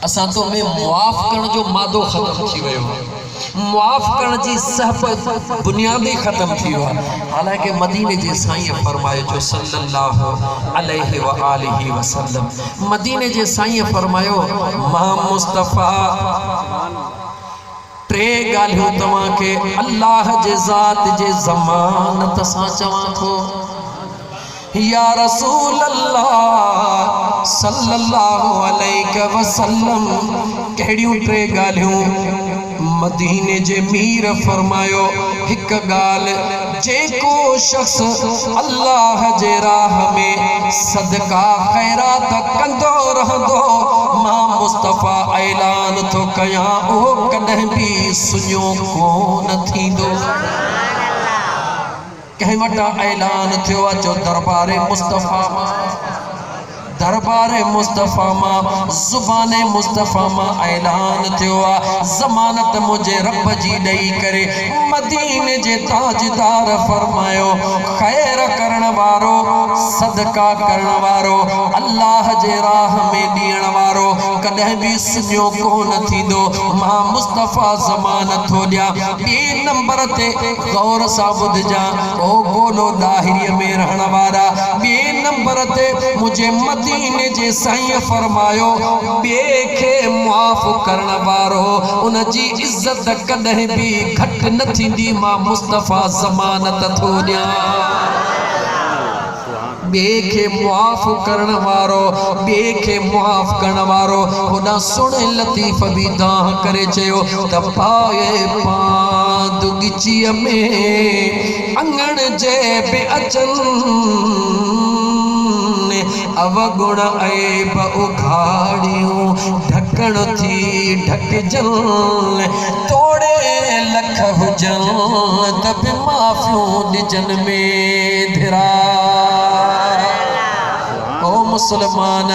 असां तो में मुआफ़ करण जो मादो ख़त्म थी वियो आहे, मुआफ़ करण जी सहब बुनियादी ख़त्म थी वियो आहे। हालांकि मदीने जे साईं फरमायो जो सल्लल्लाहु अलैहि व आलिहि वसल्लम, मदीने जे साईं फरमायो मां मुस्तफ़ा टे ॻाल्हियूं तव्हांखे अल्लाह जे ज़ात जे ज़मानत सां चवां थो। या रसूल अल्लाह सल्लल्लाहु अलैहि वसल्लम, कहिड़ियूं टे ॻाल्हियूं? मदीने जे मीर फरमायो हिक ॻाल्हि, जेको शख्स अल्लाह जे राह में सदका खैरात कंदो रहंदो, मां मुस्तफ़ा ऐलान थो कयां उहो कॾहिं बि सुञो कोन थींदो। कहीं वटा ऐलान थियो आहे जो दरबार मुस्तफ़ा मां, दरबार मुस्तफ़ा मां, ज़ुबाने मुस्तफ़ा मां ऐलान थियो आहे ज़मानत मुझे रब जी ॾेई करे। मदीने जे ताजदार फरमायो खैर करण वारो, सदका करण वारो, अल्लाह जे राह में ॾियण वारो कॾहिं बि सुञो कोन थींदो। मां मुस्तफ़ा ज़मानत थो ॾियां। ॿिए नंबर ते गौर सां ॿुधजां ओ गोलो ॾाहिरीअ में रहण वारा, ॿिए नंबर ते मुझे मदीने जे साईं फरमायो ॿिए खे मुआफ़ करण वारो, उन जी इज़त कॾहिं बि घटि न थींदी। मां मुस्तफ़ा ज़मानत थो ॾियां। ॿिए खे मुआफ़ करण वारो, ॿिए खे मुआफ़ करण वारो। होॾां सुहिणे लतीफ़ बि दाह करे चयो त पाए पां दुगीचीअ में अंगण जे बि अचनि, अवगुण ऐब उघाड़ियूं ढकण थी ढकजन, तोड़े लख हुजन त बि माफ़ियूं ॾिजन में धिरा। ओ मुसलमान,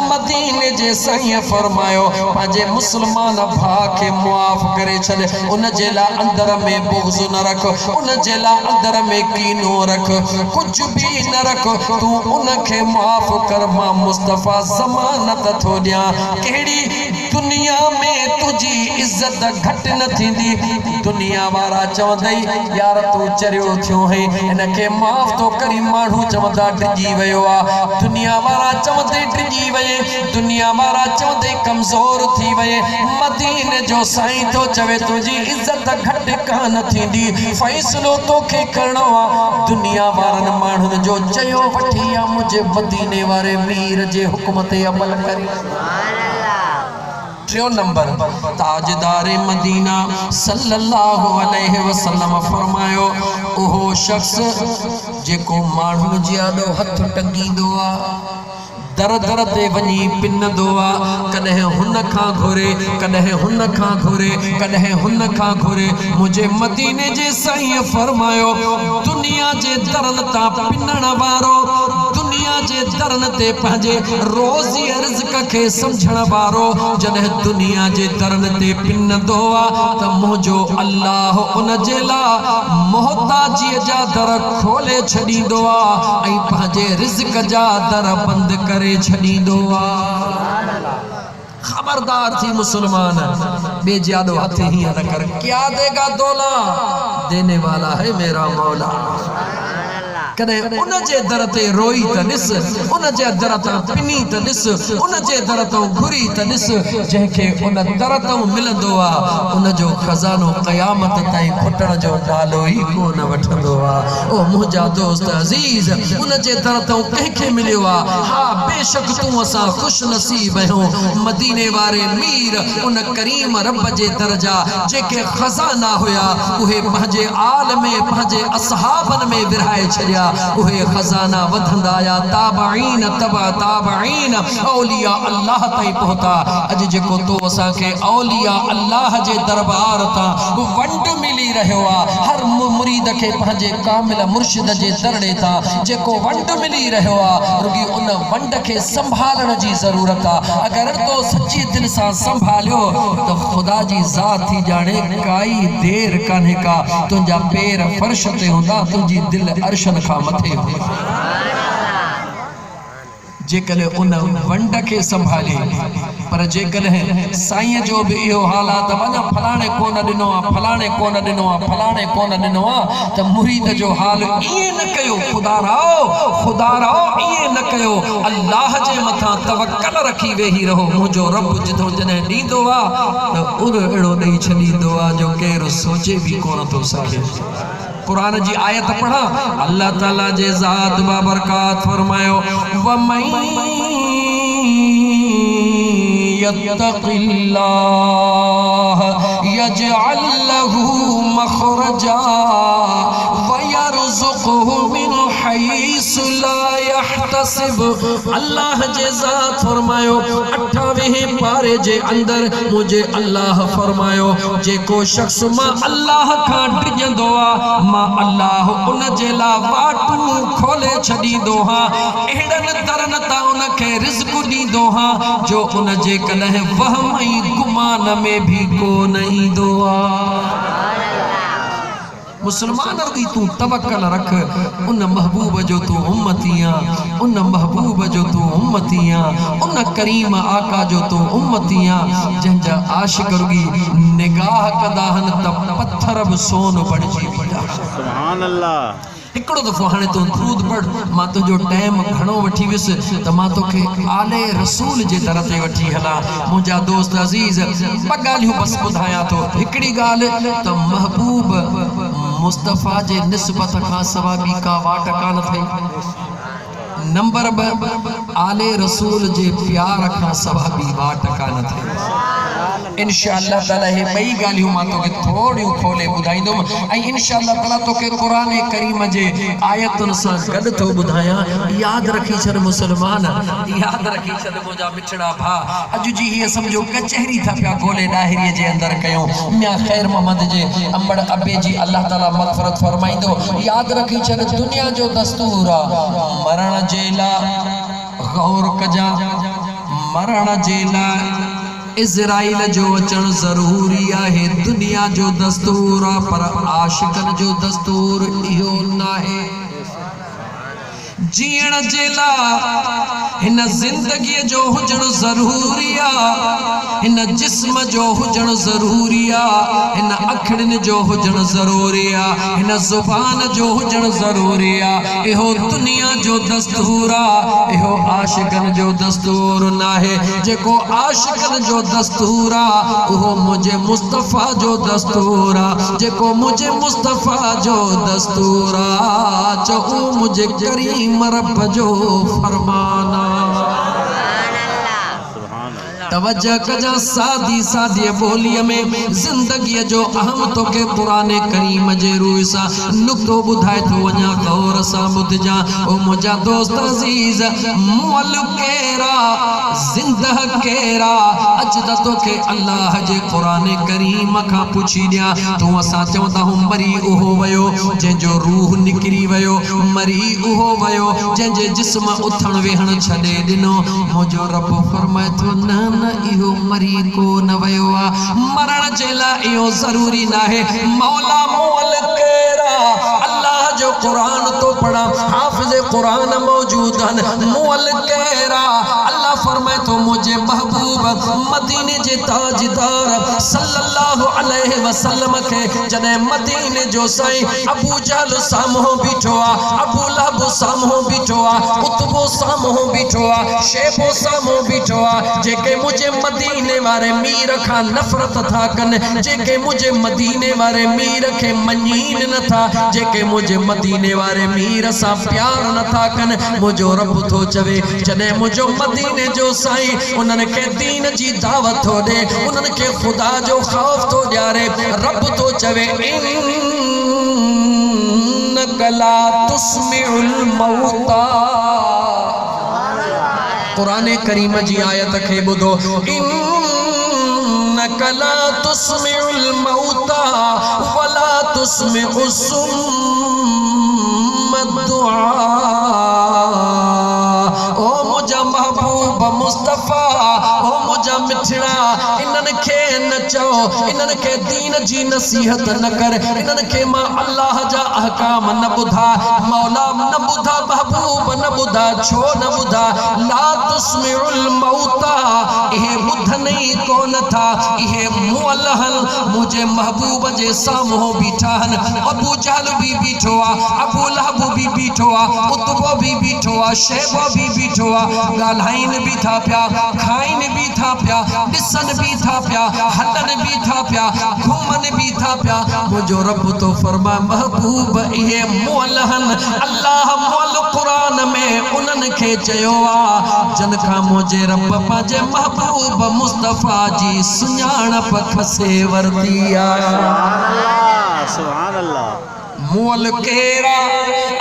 मदीने जे साईं फरमायो पंहिंजे मुसलमान भाउ खे मुआफ़ करे छॾ। उन जे लाइ अंदर में बुग़्ज़ न रख, उन जे लाइ अंदर में कीनो रख, कुझु बि न रख, तूं उन खे मुआफ़ कर। मां मुस्तफ़ा ज़मानत थो ॾियां। कहिड़ी दुनिया में तुझी इज़त घटि न थींदी। दुनिया वारा चवंदई यार तूं चरियो थियो है, इनखे माफ़ तो करी। माण्हू चवंदा डिॼी वियो आहे, दुनिया वारा चवंदे डिॼी वये, दुनिया वारा चवंदे कमज़ोर थी वये। मदीने जो साईं तो चवे तुझी इज़त घटि कान थींदी। फ़ैसिलो तोखे करणो आहे दुनिया वारनि माण्हुनि जो चयो वठी आहे, मुंहिंजे मदीने वारे मीर जे हुक्म ते अमल करी। टियों नंबर, ताजदारे मदीना सल्लल्लाहु अलैहि वसल्लम फरमायो उहो शख्स जेको माण्हुनि जे आॾो हथ टंगींदो आहे, दर दर ते वञी पिनंदो आहे, कॾहिं हुन खां घुरे, कॾहिं हुन खां घुरे, कॾहिं हुन खां घुरे। मुझे मदीने जे साईं फरमायो दुनिया जे दरनि तां पिनण वारो, दुनिया जे दरनि ते पंहिंजे रोज़ी रिज़्क़ खे सम्झण वारो, जॾहिं दुनिया जे दरनि ते पिनंदो आहे त मुंहिंजो अल्लाह उन जे लाइ मोहताजीअ जा दर खोले छॾींदो आहे ऐं पंहिंजे रिज़्क़ जा दर बंदि करे छॾींदो आहे। खबरदार थी मुसलमान, बेजादो हाथ ही न कर। क्या देगा दौला, देने वाला है मेरा मौला। कॾहिं उन जे दर ते रोई त ॾिस, उन जे दर तां पिनी त ॾिस, उन जे दर तां घुरी त ॾिस। जंहिंखे उन दर तां मिलंदो आहे उन जो खज़ानो क़यामत ताईं खुटण जो नालो ई कोन वठंदो आहे। ओ मुंहिंजा दोस्त अज़ीज़, उन जे दर तां कंहिंखे मिलियो आहे, हा बेशक तूं असां ख़ुशि नसीब आहियूं। मदीने वारे मीर उन करीम रब जे दर जा जेके खज़ाना हुया उहे पंहिंजे आल में, पंहिंजे असहाबनि में विरहाए छॾिया। उहे खजाना वधंदा आया, ताबईन तबा ताबईन औलिया अल्लाह ताईं पहुता। अज जेको तो असां के औलिया अल्लाह जे दरबार तां वंड मिली रहियो आहे, हर मुरीद के पंहिंजे कामिल मुर्शिद जे दरड़े तां जेको वंड मिली रहियो आहे, रुगी उन वंड के संभालण जी ज़रूरत आहे। अगर तो सच्ची दिल सां संभालियो तो खुदा जी ज़ात थी जाने काई देर कान्हे का, तुंहिंजा पेर फर्श ते हूंदा, तुंहिंजी दिल अर्शन खां मथे। जेकॾहिं उन वंड खे संभाले पर जेकॾहिं साईं जो बि इहो हालात वञा फलाणे कोन ॾिनो आहे फलाणे कोन ॾिनो आहे फलाणे कोन ॾिनो आहे त मुरीद जो हाल ईअं न कयो ख़ुदा राओ ईअं न कयो अल्लाह जे मथां तवक्कल रखी वेही रहो मुंहिंजो रब जिथो जॾहिं ॾींदो आहे त उर अहिड़ो ॾेई छॾींदो आहे जो केरु सोचे बि कोन थो सघे। कुरान जी आयत पढ़ा अल्लाह ताला जे ज़ात बाबरकात फरमायो यत्तक़िल्लाह यजअल लहू मखरजा व यरज़ुक़हु मिन हैसु ला यहतसिब। अल्लाह जे ज़ात फरमायो 28वें पारे जे अंदर मुझे अल्लाह फरमायो जेको शख्स मां अल्लाह खां डिॼंदो आहे मां अल्लाह उन जे लाइ वाटूं खोले छॾींदो हां अहिड़नि तरनि तां उनखे रिज़्क़ ॾींदो हां जो उन जे कॾहिं वहम ऐं गुमान में भी कोन ईंदो आहे। मुसलमान दी तू तवक्कल रख उन महबूब जो तू उम्मतिया उन महबूब जो तू उम्मतिया उन करीम आका जो तू उम्मतिया जंहिंजा आशिक रुगी निगाह कदाहन त पत्थर बि सोन बणिजी वेंदा। सुभान अल्लाह। हिकिड़ो दफ़ो हाणे तूं दुरूद पढ़ मां तुंहिंजो टाइम घणो वठी वियुसि त मां तोखे आले रसूल जे दर ते वठी हलां। मुंहिंजा दोस्त अज़ीज़ ॿ ॻाल्हियूं बसि ॿुधायां थो। हिकिड़ी ॻाल्हि त महबूब मुस्तफ़ा जे निस्बत खां सवा ॿी का वाट कान थई। नंबर 2 आले रसूल जे प्यार खां सवा ॿी वाट कान थई। इंशाअल्लाह ताला हे ॿई ॻाल्हियूं मां तोखे थोड़ियूं खोले ॿुधाईंदुमि ऐं इंशाअल्लाह ताला तोखे क़ुरान करीम जे आयतुनि सां गॾु थो ॿुधायां। यादि रखी छॾ मुसलमान यादि रखी छॾ मुंहिंजा मिठड़ा भाउ अॼु जी हीअ सम्झो कचहरी था पिया ॻोल्हे ॾाहिरीअ जे अंदरि कयूं मियां ख़ैर मोहम्मद जे अंबड़ अबे जी अल्लाह ताला मग़फ़रत फरमाईंदो। यादि रखी छॾ दुनिया जो दस्तूर आहे मरण जे लाइ गौर कजा मरण जे लाइ इज़राइल जो अचण ज़रूरी है दुनिया जो दस्तूर पर आशिकन जो दस्तूर इहो नाहे। जीण जे लाइ हिन ज़िंदगी जो हुजण ज़रूरी आहे हिन जिस्म जो हुजण ज़रूरी आहे हिन अखियुनि जो हुजण ज़रूरी आहे हिन ज़ुबान जो हुजण ज़रूरी आहे। इहो दुनिया जो दस्तूर आहे इहो आशिकन जो दस्तूर नाहे। जेको आशिकन जो दस्तूर आहे उहो मुंहिंजे मुस्तफ़ा जो दस्तूर आहे। जेको मुंहिंजे मुस्तफ़ा जो दस्तूर आहे जो उहो मुंहिंजे करीम रब जो फरमाना। तवज्जो कजा सादी सादी बोलीअ में जिंदगी जो अहम तोखे कुरान करीम जे रूह सां नुक्तो ॿुधाए थो वञा गौर सां ॿुधजा। ओ मुंहिंजा दोस्त अज़ीज़ मुअल केरा ज़िंदह केरा अज त तोखे अल्लाह जे कुरान करीम खां पुछी ॾियां तूं असां चऊं था मरी उहो वियो जंहिंजो रूह निकिरी वियो मरी उहो वियो जंहिंजे जिस्म उथण वेहण छॾे ॾिनो। मुंहिंजो रब फरमाए थो न इहो मरी को न वयो आ मरण जे लाइ इहो ज़रूरी नाहे। मौला मुअल केरा अल्लाह जो कुरान तो पढ़ा हाफिज़ कुरान मौजूद हन मुअल केरा अल्लाह फरमाए तो मुझे महबूब मदीने जे ताजदार सल्लल्लाहु अलैहि वसल्लम के जने मदीने जो साईं अबू जहल सामो बीठो आ अबू लहब सामो बीठो आ उतबो सामो बीठो आ शेबो सामो बीठो आ जेके मुझे मदीने वारे मीर खां नफरत था कन जेके मुझे मदीने वारे मीर के मञीन न था जेके मुझे मदीने वारे मीर सां प्यार न था कन मुझो रब थो चवे जने मुझो मदीने जो साईं उन्हनि के दीन जी दावत थो दे उन्हनि के खुदा जो खौफ थो ॾियारे रब थो चवे इन्नका ला तुस्मिउल मौता। कुरान करीम जी आयत के बुधो इन्नका ला तुस्मिउल मौता वला तुस्मिउस सुम्म दुआ। ओ मुझा महबूब मुस्तफ़ा ओ मुझा मिठड़ा इन्हनि खे न चओ इन्हनि खे दीन जी नसीहत न कर, इन्हनि खे मां अल्लाह जा अहकाम न ॿुधा, मौला न ॿुधा, महबूब न ॿुधा, छो न ॿुधा? ला तुस्मिउल मौता, इहे ॿुधनि ई कोन था, इहे मुअल हल मुंहिंजे महबूब जे साम्हूं बीठा आहिनि। अबू जहल भी बीठो आहे, अबू लहब भी बीठो आहे, उतबो भी बीठो आहे, शैबो भी बीठो आहे, ॻाल्हाइनि भी था पिया, खाइनि भी था पिया, ॾिसनि भी था पिया, हलनि भी था पिया, घुमनि भी था पिया। मुंहिंजो रब तो फरमा महबूब इहे मुअल हन। अल्लाह मुअल क़ुरान में उन्हनि खे चयो आहे जिन खां मुंहिंजे रब पंहिंजे महबूब मुस्तफ़ा जी सुञाणप खसे वरती आहे। सुभान अल्लाह। मुअल केरा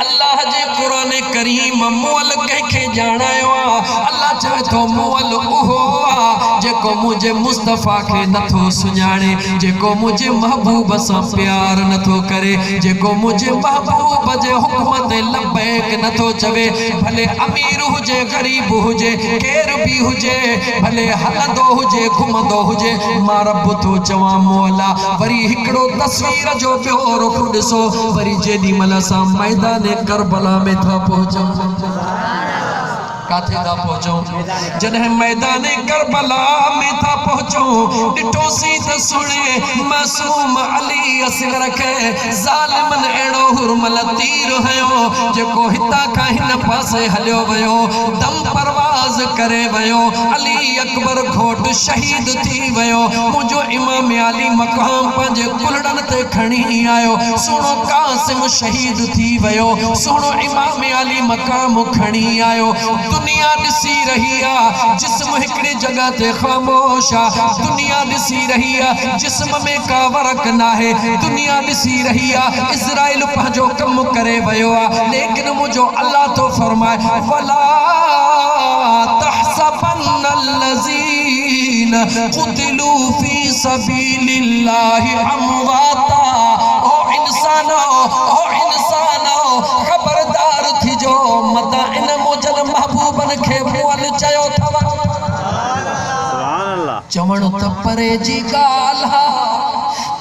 अल्लाह जे कुरान करीम मुअल कंहिंखे ॼाणायो आहे। अल्लाह चवे थो मुअल उहो आहे जेको मुंहिंजे मुस्तफ़ा खे नथो सुञाणे, जेको मुंहिंजे महबूब सां प्यार नथो करे, जेको मुंहिंजे महबूब जे हुक्म ते लबैक नथो चवे, भले अमीर हुजे ग़रीब हुजे केर भी हुजे, भले हलंदो हुजे घुमंदो हुजे, मां रब थो चवां मुअला। वरी हिकिड़ो तस्वीर जो ॿियो रुख ॾिसो, वरी जेॾी महिल असां मैदान करबला में था पहुचूं, काथे था पहुचूं? जॾहिं मैदान करबला में था पहुचूं, ॾिठोसीं त सुणे मासूम अली असगर खे ज़ालिमन अहिड़ो हुरमल तीर हयो जेको हितां खां हिन पासे हलियो वियो, दम परवाज़ करे वियो। अली अकबर घोट शहीद थी वियो। मुंहिंजो इमाम अली मक़ाम पंहिंजे कुलड़नि ते खणी आयो। सुहिणो कासिम शहीद थी वियो, सुहिणो इमाम अली मक़ाम खणी आयो। दुनिया ॾिसी रही आहे, जिस्म हिकिड़ी जगह ते ख़ामोश आहे। दुनिया ॾिसी रही आहे, जिस्म में का वरक नाहे। दुनिया ॾिसी रही आहे, इज़राइल पंहिंजो कम करे वियो आहे। लेकिन मुंहिंजो अल्लाह तो फरमाए वला तहसबन्नल्लज़ीन क़ुतिलू फी सबीलिल्लाहि अमवाता। ओ इंसानो खबरदार थी जो मता इन मुजल महबूबन खे मुअल चयो अथव। चवण त परे जी ॻाल्हि,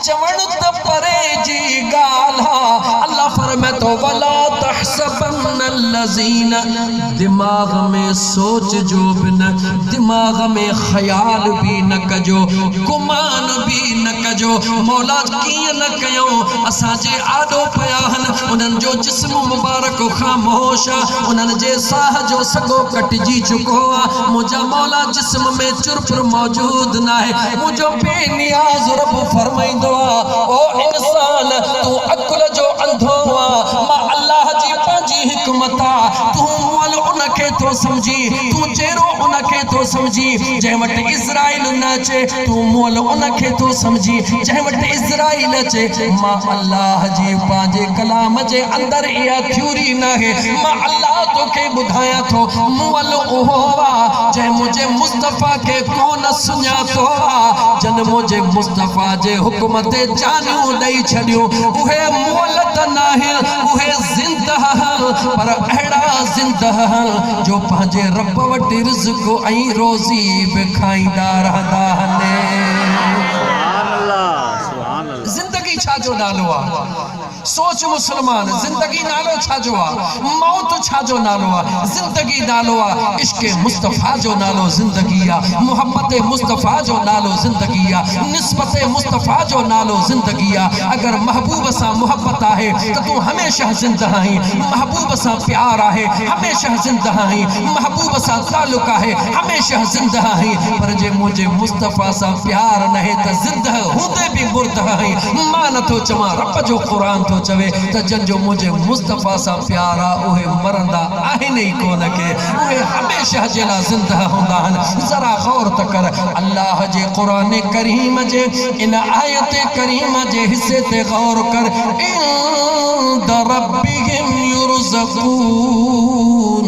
चवण त परे जी ॻाल्हि। अल्लाह फरमाए तो वला तहसबन्नल्लज़ीन, दिमाग में सोच जो भी न, दिमाग में ख्याल भी न कजो, गुमान भी न कजो। मौला कीअं न कयूं, असांजे आॾो पिया आहिनि, उन्हनि जो जिस्म मुबारक ख़ामोश आहे, उन्हनि जे साह जो सॻो कटिजी चुको आहे। मुंहिंजा मौला जिस्म में चुरपुर मौजूद न आहे। मुंहिंजो बेनियाज़ रब फरमाईंदो आहे ओ इंसान तूं अकुल जो अंधो आहे, मां अल्लाह जी पंहिंजी हिकमत आहे। तूं मुअल उनखे थो समझी, तूं चेरो उनखे थो समझी जंहिं वटि इज़राइल न अचे, तूं मुअल उनखे थो समझी जंहिं वटि इज़राइल अचे। मां अल्लाह जी पंहिंजे कलाम जे अंदरि इहा थ्योरी न आहे। मां अल्लाह तोखे ॿुधायां थो मुअल उहो आहे जंहिं मुंहिंजे मुस्तफ़ा खे कोन सुञातो आहे, जन मुंहिंजे मुस्तफ़ा जे हुक्म ते जानियूं ॾेई छॾियूं। उहे मुअल त न आहिनि, उहे ज़िंदह पर अहिड़ा ज़िंदह जो पंहिंजे रब वटि रिज़्क़ ऐं रोज़ी बि खाईंदा रहंदा आहिनि। ज़िंदगी छा जो नालो आहे? सोच मुसलमान, जिंदगी नालो छा जो आहे? मौत छा जो नालो आहे? जिंदगी नालो आहे इश्क़ मुस्तफ़ा जो नालो ज़िंदगी आहे, मोहब्बत मुस्तफ़ा जो नालो ज़िंदगी आहे, निस्बत मुस्तफ़ा जो नालो ज़िंदगी आहे। अगर महबूब सां मोहब्बत आहे त तूं हमेशह ज़िंदा आहीं, महबूब सां प्यार आहे हमेशह ज़िंदा आहीं, महबूब सां ताल्लुक़ आहे हमेशह ज़िंदा आहीं। पर जे मुंहिंजे मुस्तफ़ा सां प्यार न आहे त ज़िंदा हूंदे बि मुर्दा आहीं। मां नथो चवां, रब जो क़ुरान थो चवे त जंहिंजो मुंहिंजे मुस्तफ़ा सां प्यार आहे उहे मरंदा आहिनि ई कोन के, उहे हमेशह जे लाइ ज़िंदा हूंदा आहिनि। ज़रा गौर त कर, अल्लाह जे क़ुरान करीम जे इन आयत करीम जे हिस्से ते गौर कर। इंद रब्बिहिम युरज़क़ून,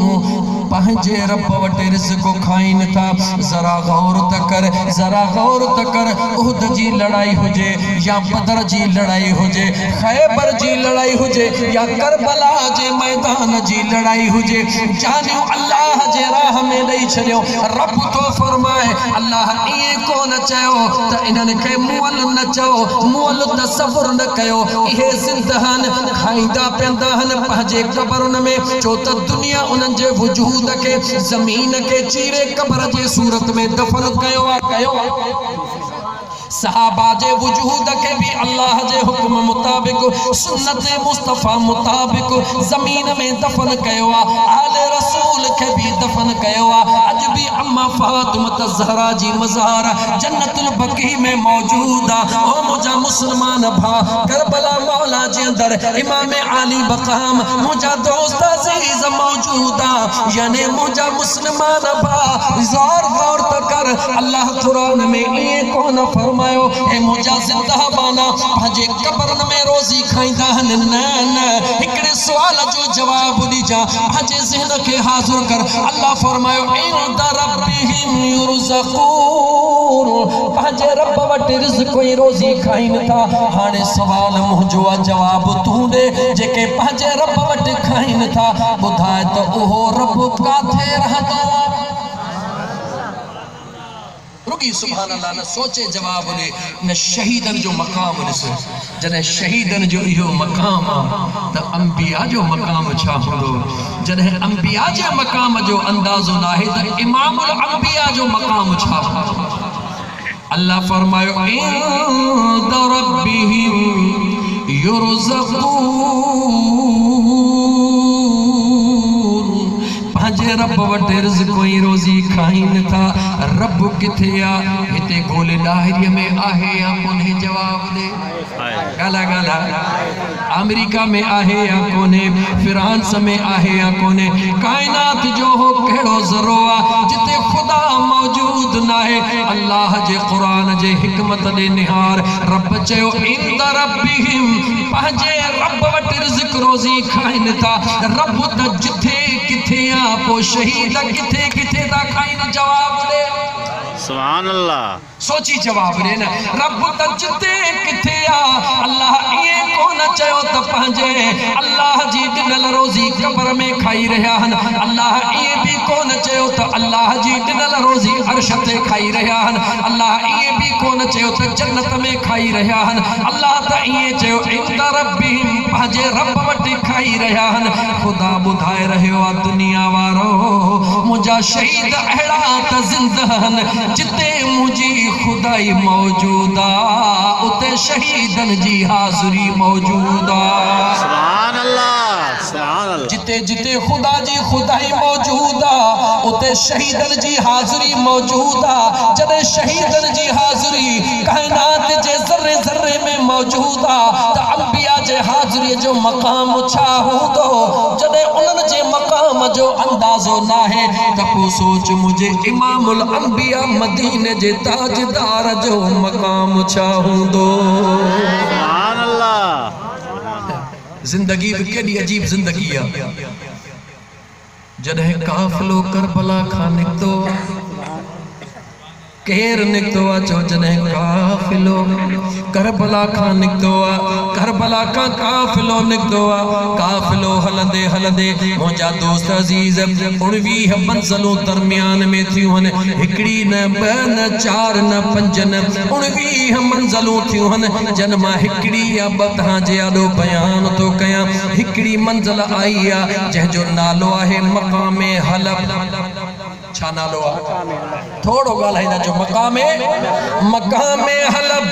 पंहिंजे रब वटि रिज़्क़ खाइन था। जरा गौर त कर, जरा गौर त कर। उहद जी लड़ाई हुजे या बदर जी लड़ाई हुजे, खैबर जी लड़ाई हुजे या करबला जे मैदान जी लड़ाई हुजे, जानियो अल्लाह जे राह में ॾेई छॾियो। रब तो फरमाए अल्लाह इएं कोन चयो त इन्हनि खे मुअल न चओ, मुअल तसव्वुर न कयो। इहे ज़िंदहन खाईंदा पीअंदा आहिनि पंहिंजे क़बरुनि में, छो त दुनिया उन्हनि जे वजूद के ज़मीन के चीरे क़बर जे सूरत में दफन कयो आहे। सहाबा जे वजूद के भी अल्लाह जे हुक्म मुताबिक, सुन्नत मुस्तफ़ा मुताबिक ज़मीन में दफन कयो आहे। आले रसूल के भी दफन कयो आहे। अज भी अम्मा फातिमा ज़हरा जी मज़ार जन्नतुल बकी में मौजूद आहे। ओ मुझा मुसलमान भा, करबला मौला जे अंदर इमाम आली मकाम मुझा दोस्त अजीज मौजूद आहे। यानी मुझा मुसलमान भा, ज़ोर गौर त कर, अल्लाह कुरान में ये कोन फरमायो ए मुझा ज़िंदहबाना पंहिंजे क़बरनि में रोज़ी खाईंदा आहिनि। न न, हिकिड़े सुवाल जो जवाब ॾिजां, पंहिंजे ज़हन खे हाज़िर कर। अल्लाह फरमायो इंद रब्बिहिम युरज़क़ून, पंहिंजे रब वटि रिज़्क़ ऐं रोज़ी खाइनि था। हाणे सवाल मुंहिंजो आहे, जवाब तूं ॾे। जेके पंहिंजे रब वटि खाइनि था, ॿुधाए त उहो रब काथे रहंदो आहे? रुकी सुभान अल्लाह न सोचे जवाब दे। न शहीदन जो मकाम ॾिस, जॾहिं शहीदन जो इहो मकाम आहे त अंबिया जो मकाम छा हूंदो? जॾहिं अंबिया जे मकाम जो अंदाज़ो न आहे त इमामुल अंबिया जो मकाम छा हूंदो? अल्लाह फरमायो इंद रब्बिहिम युरज़क़ून, पंहिंजे रब वटि रिज़्क़ ऐं रोज़ी खाइनि था। रब किथे आहे? हिते ॻोल्हे ॾाहिरीअ में आहे या कोन्हे? जवाब दे। ॻाल्हा ॻाल्हा, अमेरिका में आहे या कोन्हे? फ्रांस में आहे या कोन्हे? काइनात जो हो कहिड़ो ज़रो आहे जिते ख़ुदा मौजूद न आहे? अल्लाह जे क़ुरान जे हिकमत ॾे निहार। रब चयो इंद रब्बिहिम, पंहिंजे रब वटि रिज़्क़ रोज़ी खाइनि था। रब त जिथे किथे आहे, पोइ शहीद किथे किथे था खाइनि? जवाब दे। सुभान अल्लाह। सोची जवाब ॾे न। रब त जिथे किथे आहे। अल्लाह ईअं कोन चयो त पंहिंजे अल्लाह जी ॾिनल रोज़ी क़बर में खाई रहिया आहिनि। अल्लाह ईअं बि कोन चयो त अल्लाह जी ॾिनल रोज़ी अर्श ते खाई रहिया आहिनि। अल्लाह ईअं बि कोन चयो त जन्नत में खाई रहिया आहिनि। अल्लाह त ईअं चयो इंद रब्बिहिम, पंहिंजे रब वटि खाई रहिया आहिनि। ख़ुदा ॿुधाए रहियो आहे दुनिया वारो, मुंहिंजा शहीद अहिड़ा त ज़िंदहन जिते मुंहिंजी खुदाई मौजूद आहे, उते शहीदन जी हाज़िरी मौजूद आहे। सुभान अल्लाह, सुभान अल्लाह। जिते जिते खुदा जी खुदाई मौजूद आहे, उते शहीदन जी हाज़िरी मौजूद आहे। जॾहिं शहीदन जी हाज़िरी काइनात जे ज़र्रे ज़र्रे में मौजूद आहे, त अंबिया जे हाज़िरी जो मक़ाम छा हूंदो? जॾहिं उन्हनि जे मक़ाम जो अंदाज़ो न आहे त पोइ सोच मुंहिंजे इमामुल अंबिया मदीने जे ताजदार जो मक़ाम छा हूंदो? सुभान अल्लाह। जिंदगी भी केड़ी अजीब जिंदगी है। जॾहिं काफ़िलो करबला खां निकतो, केर निकतो आ? चो जॾहिं काफ़िलो करबला खां निकतो आ, करबला खां काफ़िलो निकतो आ। काफ़िलो हलंदे हलंदे मुंहिंजा दोस्त अजीज 19 मंज़िलूं दरमियान में थियूं आहिनि। हिकिड़ी न ॿ न 4 न 5 न 19 मंज़िलूं थियूं आहिनि। जन मां हिकिड़ी या ॿ तव्हांजे आॾो बयान थो कयां। हिकिड़ी मंज़िल आई आहे जंहिंजो नालो आहे मक़ामे हलब। छा नालो आहे? थोड़ो ॻाल्हाईंदा जो मक़ामे हलब।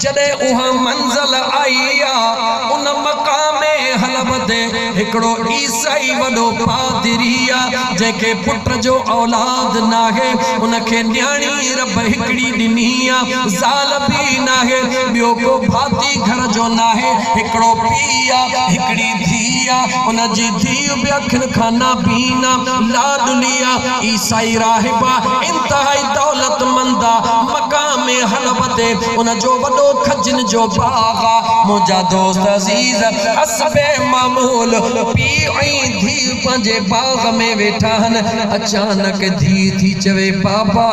जॾहिं उहा मंज़िल आई आहे, उन मक़ामे हलब ते हिकिड़ो ईसाई वॾो पादरी आहे, जंहिंखे पुट जो औलाद नाहे। उनखे न्याणी रब हिकिड़ी ॾिनी आहे, ज़ाल बि नाहे, ॿियो को भाती घर जो नाहे। हिकिड़ो पीउ आहे, हिकिड़ी धीउ आहे, उनजी धीउ बि अखियुनि खां नाबीना लाडली आहे। ईसाई राहिबा इंतहाई दौलतमंद आहे। मक़ामे हलब ते उन जो वॾो खजन जो बाग आ। मुंहिंजा दोस्त अज़ीज़ हसबे मामूल पीउ ऐं धीउ पंहिंजे बाग में वेठा आहिनि। अचानक धीउ थी चवे बाबा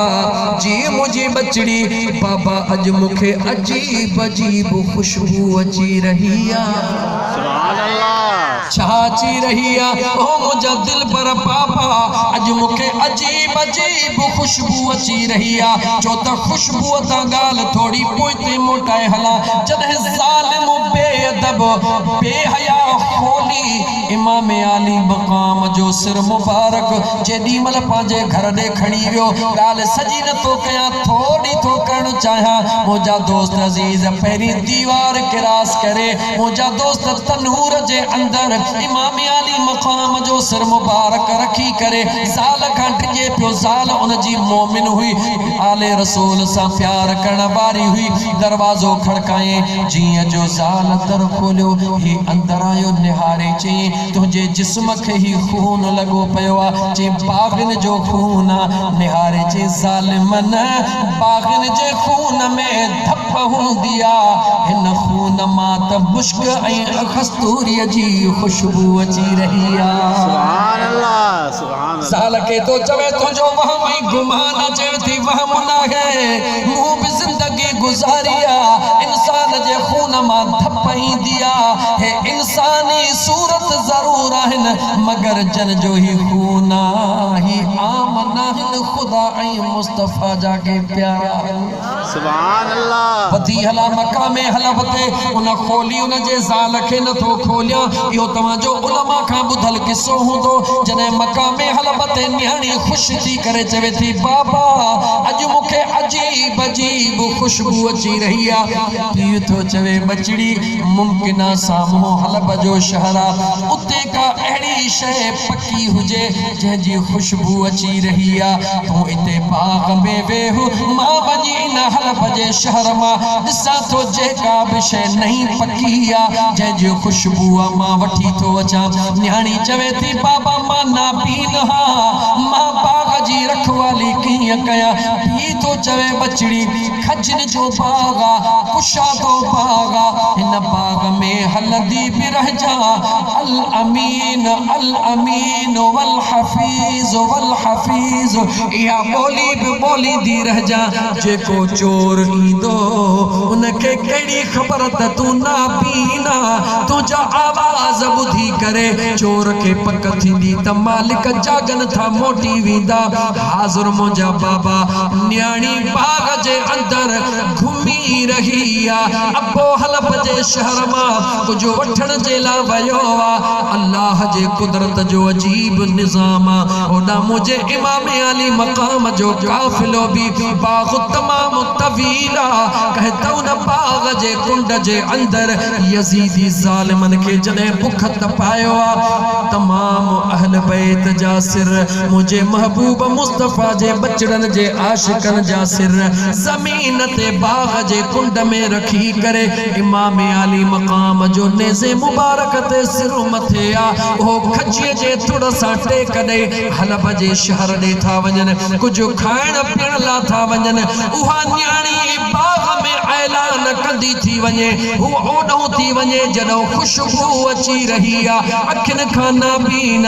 जी मुंहिंजी बचड़ी बाबा अॼु मूंखे अजीब अजीब खुशबू अची रही आहे। सुभान अल्लाह। छा अची रही आहे? ओ मुंहिंजा दिल पर बाबा अॼु मूंखे अजीब अजीब खुशबू अची रही आहे। छो त खुशबू तां ॻाल्हि थोड़ी पोइते मोटाए हला। जॾहिं ज़ालिम बेअदब बेहया खोली इमाम आली मक़ाम जो सिर मुबारक जेॾी महिल पंहिंजे घर ॾे खणी वियो, ॻाल्हि सॼी नथो कयां, थोड़ी थो करणु चाहियां। मुंहिंजा दोस्त अज़ीज़ पहिरीं दीवार क्रॉस करे मुंहिंजा दोस्त तनूर जे अंदर इमाम आली मक़ाम जो सिर मुबारक रखी करे ज़ाल खां डिॼे पियो। ज़ाल उन जी मोमिन हुई, आले रसूल सां प्यार करण वारी हुई। दरवाज़ो खड़काए जीअं जो ज़ाल दर खोलियो, ही अंदर आयो निहारे चई तुंहिंजे जिस्म खे ही खून लॻो पियो आहे। चई बाग़न जो खून आहे। निहारे चई ज़ालिमन बाग़न जे खून में धप हूंदी आहे, हिन खून मां त मुश्क ऐं कस्तूरीअ जी खुशबू अची रही आहे। सुभान अल्लाह। सुभान अल्लाह। ज़ाल खे तो चवे तुंहिंजो वहम ऐं गुमान अचे थी, वहम न है मूं भी ज़िंदगी गुज़ारी आहे। इंसान जे खून मां धप ईंदी आहे। हे इंसानी सूरत ज़रूर आहिनि मगर जन जो ही खून ही आम नाहिनि, ख़ुदा ऐं मुस्तफ़ा जा के प्यारा। सुभान अल्लाह। वधी हला मकामे हलफ ते उन खोली उन जे ज़ाल खे नथो खोलिया। इहो तव्हांजो उलमा खां ॿुधल किस्सो हूंदो। जॾहिं मकामे हलफ ते नियाणी ख़ुशि थी करे चवे थी बाबा अॼु मूंखे अजीब अजीब खुशबू अची रही आहे। पीउ थो चवे बचड़ी मुमकिन आहे साम्हूं हलफ जो शहर आहे, उते का अहिड़ी शइ पकी हुजे जंहिंजी खुशबू अची रही आहे। तूं हिते बाग में वेह, मां वञी इन हलफ जे शहर मां ॾिसां थो जेका बि शइ नहीं पकी आहे जंहिंजी खुशबू आहे मां वठी थो अचां। न्याणी चवे थी बाबा मां नाबीन हां, मां बाग जी रखवाली कीअं कयां? पीउ थो चवे बचड़ी खजन जो बाग आहे, कुशादो बाग आहे, हिन बाग में हलंदी बि रहिजा। अल अमीन वल हफीज़ इहा ॿोली बि ॿोलींदी रहिजा। जेको चोर ईंदो उनखे कहिड़ी ख़बर त तूं नाबीन आहे। तुंहिंजा आवाज़ ॿुधी करे चोर खे पक थींदी त मालिक जागन था मोटी वेंदा। हाज़ुर मुंहिंजा बाबा न्याणी बाग जे अंदर घुमी रही आहे। अबो हलफ जे शहर मां कुझु वठण जे लाइ वियो आहे। अल्लाह जे कुदरत जो अजीब निज़ाम आहे। होॾां मुंहिंजे इमाम आली मक़ाम जो काफ़िलो बि बाग तमामु तवील आहे। कहता उन बाग जे कुंड जे अंदर यज़ीदी ज़ालिमन खे जॾहिं बुख तपायो आहे, तमामु अहल बैत जा सिर मुंहिंजे महबूब मुस्तफ़ा जे बचड़न जे आशिकन जा सिर ज़मीन ते बाग जे कुंड में रखी करे इमाम आली मक़ाम जो नेज़े मुबारक ते सिर मथे आ। ओ खजीअ जे थुड़ सां टेक ॾे हलफ जे शहर ॾे था वञनि, कुझु खाइण पीअण लाइ था वञनि। उहा न्याणी बाग में ऐलान कंदी थी वञे, हू ओॾो थी वञे जॾहिं खुशबू अची रही आहे अखियुनि खां नाबीन।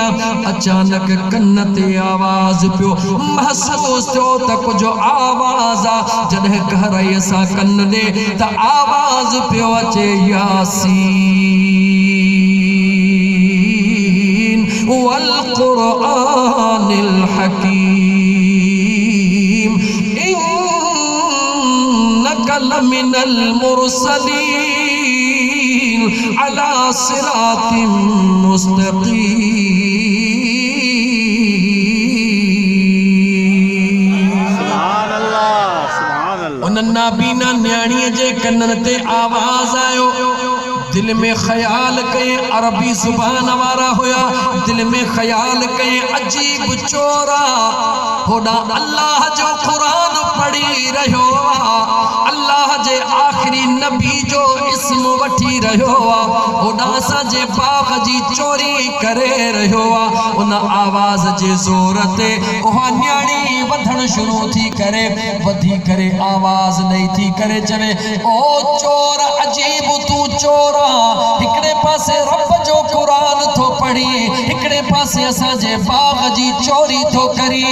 अचानक कन ते आवाज़ पियो महसूस थियो त कुझु आवाज़ आहे। जॾहिं गहराईअ सां कन ॾे त आवाज़ पियो अचे यासीन वल क़ुरआनिल हकीम इन्नका लमिनल मुरसलीन अला सिरातिम मुस्तक़ीम। सुभान अल्लाह। सुभान अल्लाह। उन नाबीना न्याणीअ जे कननि ते आवाज़ आयो। दिल में ख्याल कई अरबी जुबान वारा होया, दिल में ख्याल कई अजीब चोरा होड़ा अल्लाह जो कुरान पढ़ी रहो, अल्लाह जे आखिरी नबी जो इस्म वठी रहियो आ ओॾा असांजे बाग जी चोरी करे रहियो आ उन आवाज़ जे ज़ोर ते उहा न्याणी वधण शुरू थी करे वधी करे आवाज़ ॾेई थी करे चवे ओ चोर अजीब तू चोर हिकड़े पासे रब जो कुरान थो पढ़ी हिकड़े पासे असांजे बाग जी चोरी थो करी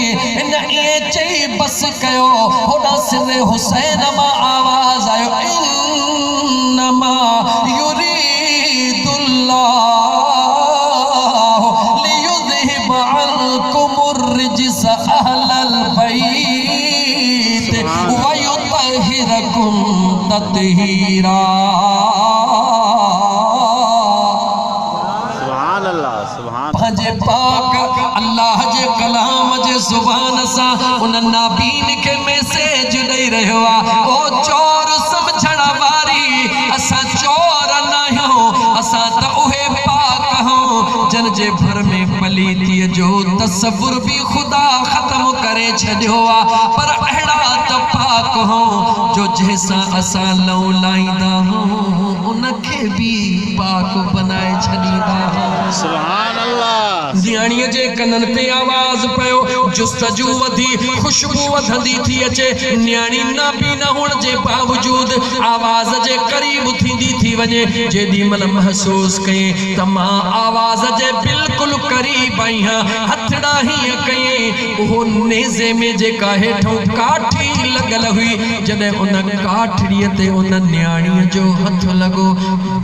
इन इए चई बस कयो होॾा सिर हुसैन मां आवाज़ आयो इन्नमा युरीदुल्लाहु लियुज़हिब अन्कुमुर रिज्स अहलल बैत व युतहिरकुम तत्हीरा। पंहिंजे पाक अल्लाह जे कलाम जे ज़ुबान सां उन नाबीन के मैसेज ॾेई रहियो आहे ओ चोर समझण वारी असां चोर न आहियूं असां त उहे पाक आहियूं जन जे भर में पलीतीअ जो तसव्वुर बि ख़ुदा ख़त्म करे छॾियो आहे पर अहिड़ा त पाक आहियूं जो जंहिंसां असां लऊं लाईंदा आहियूं उनखे बि पाक बनाए छॾींदा आहियूं। सुभान अल्लाह। न्याणीअ जे कननि ते आवाज़ पियो जुस्तजू वधी खुशबू वधंदी थी अचे न्याणी नाबीन हुअण जे बावजूद आवाज़ जे क़रीब थींदी थी वञे जेॾी महिल महसूस कयईं त मां आवाज़ जे बिल्कुलु क़रीब आहियां हथड़ा हीअं कयईं उहो नेज़े में जेका हेठों काठी लॻल हुई जॾहिं उन काठड़ीअ ते उन न्याणीअ जो हथ लॻो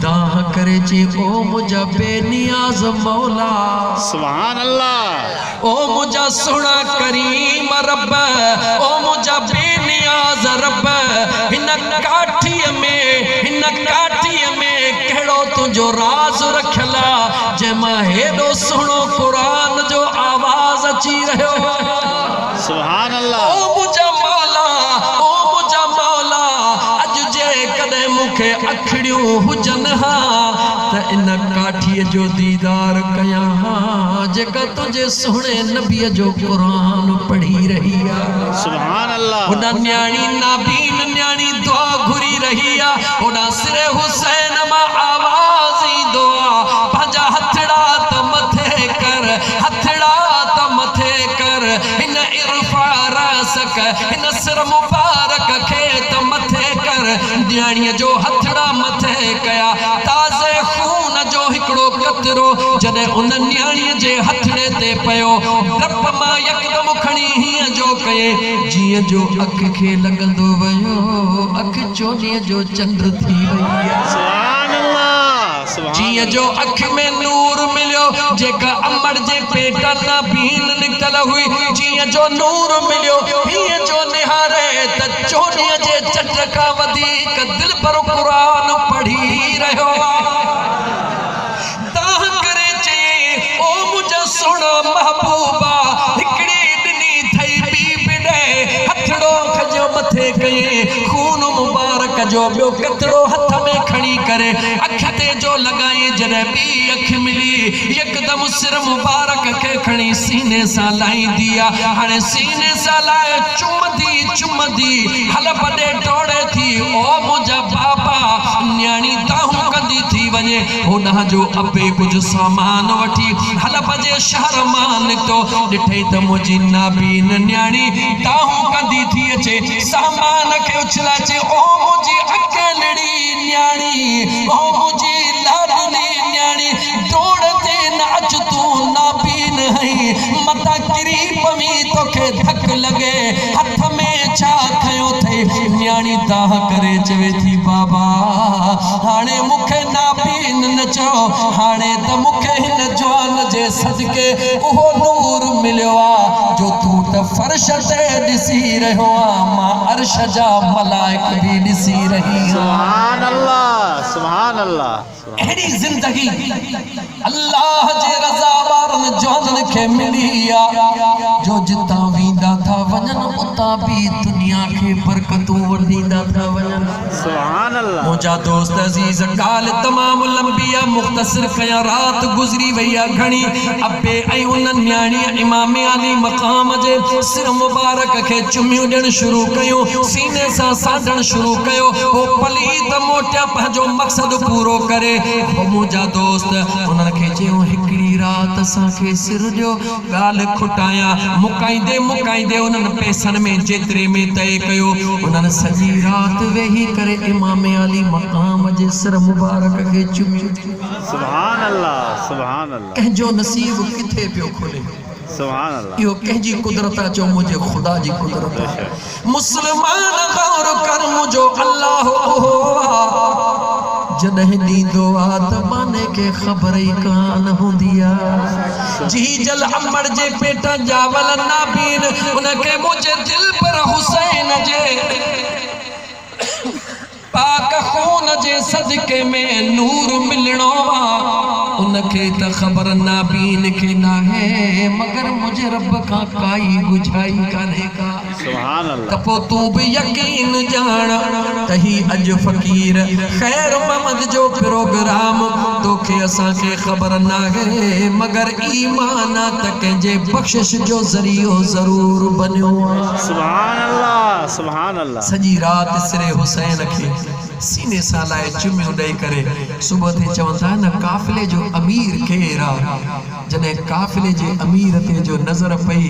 दाह करे चई ओ मुंहिंजा बेनियाज़ मौला सुभान अल्लाह ओ मुझा सोना करीम रब ओ मुझा बेनियाज रब हिन काठीअ में कहिड़ो तुंहिंजो राज रखियल आहे जंहिंमां हेॾो सुहिणो क़ुरान जो आवाज़ अची रहियो आहे। सुभान अल्लाह। ओ मुझा मौला अॼु जे कॾहिं मूंखे अखड़ियूं हुजनि हा त इन काठीअ जो दीदार कयां हा जेका तुझे सुहिणे नबीअ जो क़ुरान पढ़ी रही आहे। सुभान अल्लाह। हुन न्याणी नाबीन न्याणी दुआ घुरी रही आहे हुन सिर हुसैन मां आवाज़ ईंदो आहे पंहिंजा हथड़ा त मथे कर हथड़ा त मथे कर हिन इरफा रसक हिन सिर मुबारक खे त मथे कर न्याणीअ जो हथड़ा मथे कया ताज़े खून जो हिकिड़ो कतरो जॾहिं उन न्याणीअ जे हथड़े ते पियो रब मां यकदम खणी हीअं जो कये जीअं जो अख खे लॻंदो वियो अख चोॾीअ जो चंड थी वई आहे। सुभान अल्लाह। जीअं जो अख में नूर मिलियो जेका अमर जे पेट नाबीन निकतल हुई जीअं जो नूर मिलियो हीअं जो निहारे त चोॾीअ जे चंड खां वधीक दिल पर क़ुरान पढ़ी रहियो आहे। सुन महबूबा हिकड़ी ॾिनी थई बी बिड़े हथड़ो खजो मथे कये खून मुबारक जो ॿियो कतरो हथ में खणी करे अख ते जो लॻाए जॾहिं ॿी अख मिली यकदम सिर मुबारक खे खणी सीने सां लाहींदी आहे हाणे सीने सां लाहे चुमदी हल पॾे टोड़े थी ओ मुंहिंजा बाबा न्याणी ताहूं कंदी थी वञे होॾां जो अबे कुझु सामान वठी हल जे शहर मां निकितो ॾिठे त मुंहिंजी नाबीन न्याणी ताहूं कंदी थी अचे सामान खे उछलाए ओ मुंहिंजी अकेलड़ी न्याणी ओ मुंहिंजी लाडली न्याणी डोड़ ते नाच तूं नाबीन हई मता किरी पवी तोखे धक लॻे हथ में छा खयो थे न्याणी दाह करे चवे थी बाबा हाणे मूंखे नाबीन न चओ हाणे त मूंखे हिन जवान जे सदके उहो नूर मिलियो आहे जो तूं त फर्श ते ॾिसी रहियो आहे मां अर्श जा मलाइक भी ॾिसी रही आहियां। सुभान अल्लाह सुभान अल्लाह। अहिड़ी ज़िंदगी अल्लाह जे रज़ा वारनि जवाननि खे मिली आहे जो जितां वेंदा था वञनि उतां बि दुनिया दुनिया के बरकतों वंडींदा था वञन। सुभान अल्लाह। मुझा दोस्त अजीज गाल तमाम लंबिया मुख्तसर कया रात गुजरी वैया घणी अबे ऐं उन न्याणी इमाम अली मकाम जे सिर मुबारक के चुमियूं ॾियण शुरू कयो सीने सां साधण शुरू कयो हो पलीत मोटिया पंहिंजो मकसद पूरो करे। हो मुझा दोस्त उन्हनि खे चयो हिकिड़ी रात असांखे सिर ॾियो ॻाल्हि खुटाया मुकाईंदे मुकाईंदे उन्हनि पैसनि में जेतिरे में तय कयो उन्हनि सॼी रात वेही करे इमाम अली मकाम जे सिर मुबारक के चुमियूं। सुभान अल्लाह। सुभान अल्लाह। कंहिंजो नसीब किथे पियो खुले सुभान अल्लाह। यो कंहिंजी कुदरत आहे चओ मुंहिंजे ख़ुदा जी कुदरत आहे। मुस्लमान गौर कर मुंहिंजो अल्लाह जॾहिं ॾींदो आहे त माने खे ख़बर ई कान हूंदी आहे। जी जल अमर जे पेट जावल नाबीन उनखे मुंहिंजे दिल पर हुसैन जे पाक खून जे सदके में नूर मिलणो आहे उनखे त ख़बर नाबीन खे नाहे मगर मुझे रब का काई गुझाई काने का। सुभान अल्लाह। त पोइ तूं बि यकीन ॼाण त ही अॼु फ़कीर ख़ैर मोहम्मद जो प्रोग्राम तोखे असांखे ख़बर नाहे मगर ईमान त कंहिंजे बख़्शिश जो ज़रियो ज़रूर बनियो आहे। सुभान अल्लाह। सुभान अल्लाह। सॼी रात सिरे हुसैन खे सीने सां लाए चुमियूं ॾेई करे सुबुह ते चवंदा न काफ़िले जो अमीर केरु आहे। जॾहिं काफ़िले जे अमीर ते जो नज़र पई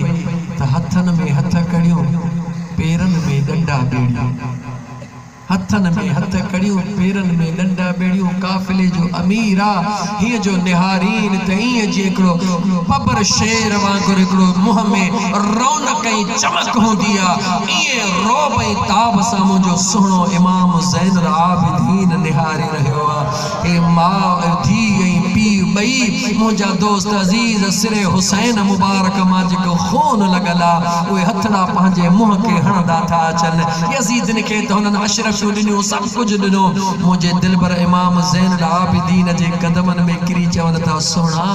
त हथनि में हथ कड़ियूं पेरनि में डंडा बेड़ियूं हथनि में हथ कड़ियूं पेरनि में डंडा बेड़ियूं काफ़िले जो अमीर आहे हीअ जो निहारीन त ईअं जी हिकिड़ो बबर शेर वांगुरु हिकिड़ो मुंहं में रौनक ऐं चमक हूंदी आहे ईअं रोब ऐं ताब सां मुंहिंजो सुहिणो इमाम ज़ैनुल आबिदीन निहारे रहियो आहे। हे माउ ऐं धीउ ऐं पीउ ॿई मुंहिंजा दोस्त अज़ीज़ सिरे हुसैन मुबारक मां जेको खून लॻल आहे उहे हथड़ा पंहिंजे मुंहं खे हणंदा था अचनि। यज़ीदन खे त हुननि अशरफ ॾिनो सभु कुझु ॾिनो मुंहिंजे दिलबर इमाम ज़ैनुल आबिदीन जे कदमनि में किरी चवनि था सुहिणा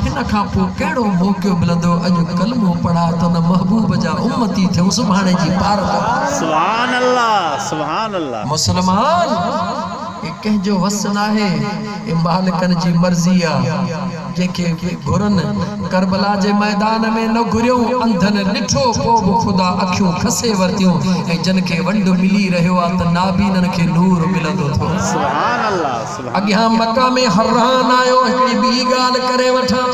हिन खां पोइ कहिड़ो मौक़ो मिलंदो अॼु कलमो पढ़ा त न महबूब जा उम्मती थियूं सुभाणे जी पार कयूं। सुभान अल्लाह। सुभान अल्लाह। मुसलमान ये कंहिंजो वस नाहे ये मालिकनि जी मर्ज़ी आहे। जंहिंखे घुरनि करबला जे मैदान में न घुरियूं अंधनि ॾिठो पोइ बि ख़ुदा अखियूं खसे वरितियूं ऐं जिन खे वंड मिली रहियो आहे त नाबीननि खे नूर मिलंदो थो। सुभान अल्लाह। अॻियां मक़ाम हर्रान आयो हिकिड़ी ॿी ॻाल्हि करे वठां।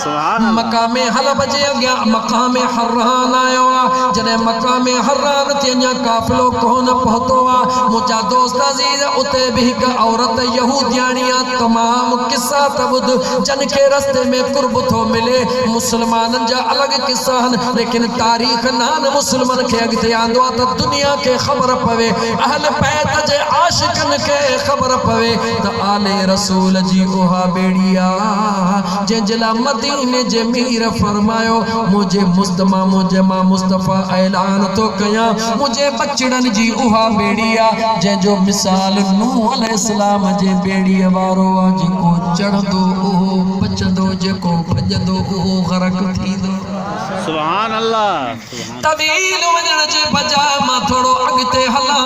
सुभान मक़ाम हलब जे अॻियां मक़ाम हर्रान आयो आहे जॾहिं मक़ाम हर्रान ते अञा काफ़िलो कोन पहुतो आहे मुंहिंजा दोस्त अज़ीज़ उते बि हिकु औरत यहूदियाणी आहे तमामु किस्सा त ॿुध जन खे रस्ते में कुर्ब थो मिले मुसलमाननि जा अलॻि किस्सा आहिनि लेकिन तारीख़ नान मुसलमान खे अॻिते आंदो आहे त दुनिया खे ख़बर पवे अहल बैत जे आशिक़नि खे ख़बर पवे त आले रसूल जी उहा बेड़ी आहे जंहिंजे लाइ मदीने जे मीर फरमायो मुझे मुस्तमा मुझे मां मुस्तफ़ा ऐलान तो कया मुझे बचड़न जी उहा बेड़िया जंहिंजो मिसाल नूह अलैहिस्सलाम जे बेड़ीअ वारो आहे जेको चढ़ंदो उहो बचंदो जेको भॼंदो उहो ग़रक़ थींदो। सुभान अल्लाह। तवील वञण जे बजाय मां थोरो अॻिते हलां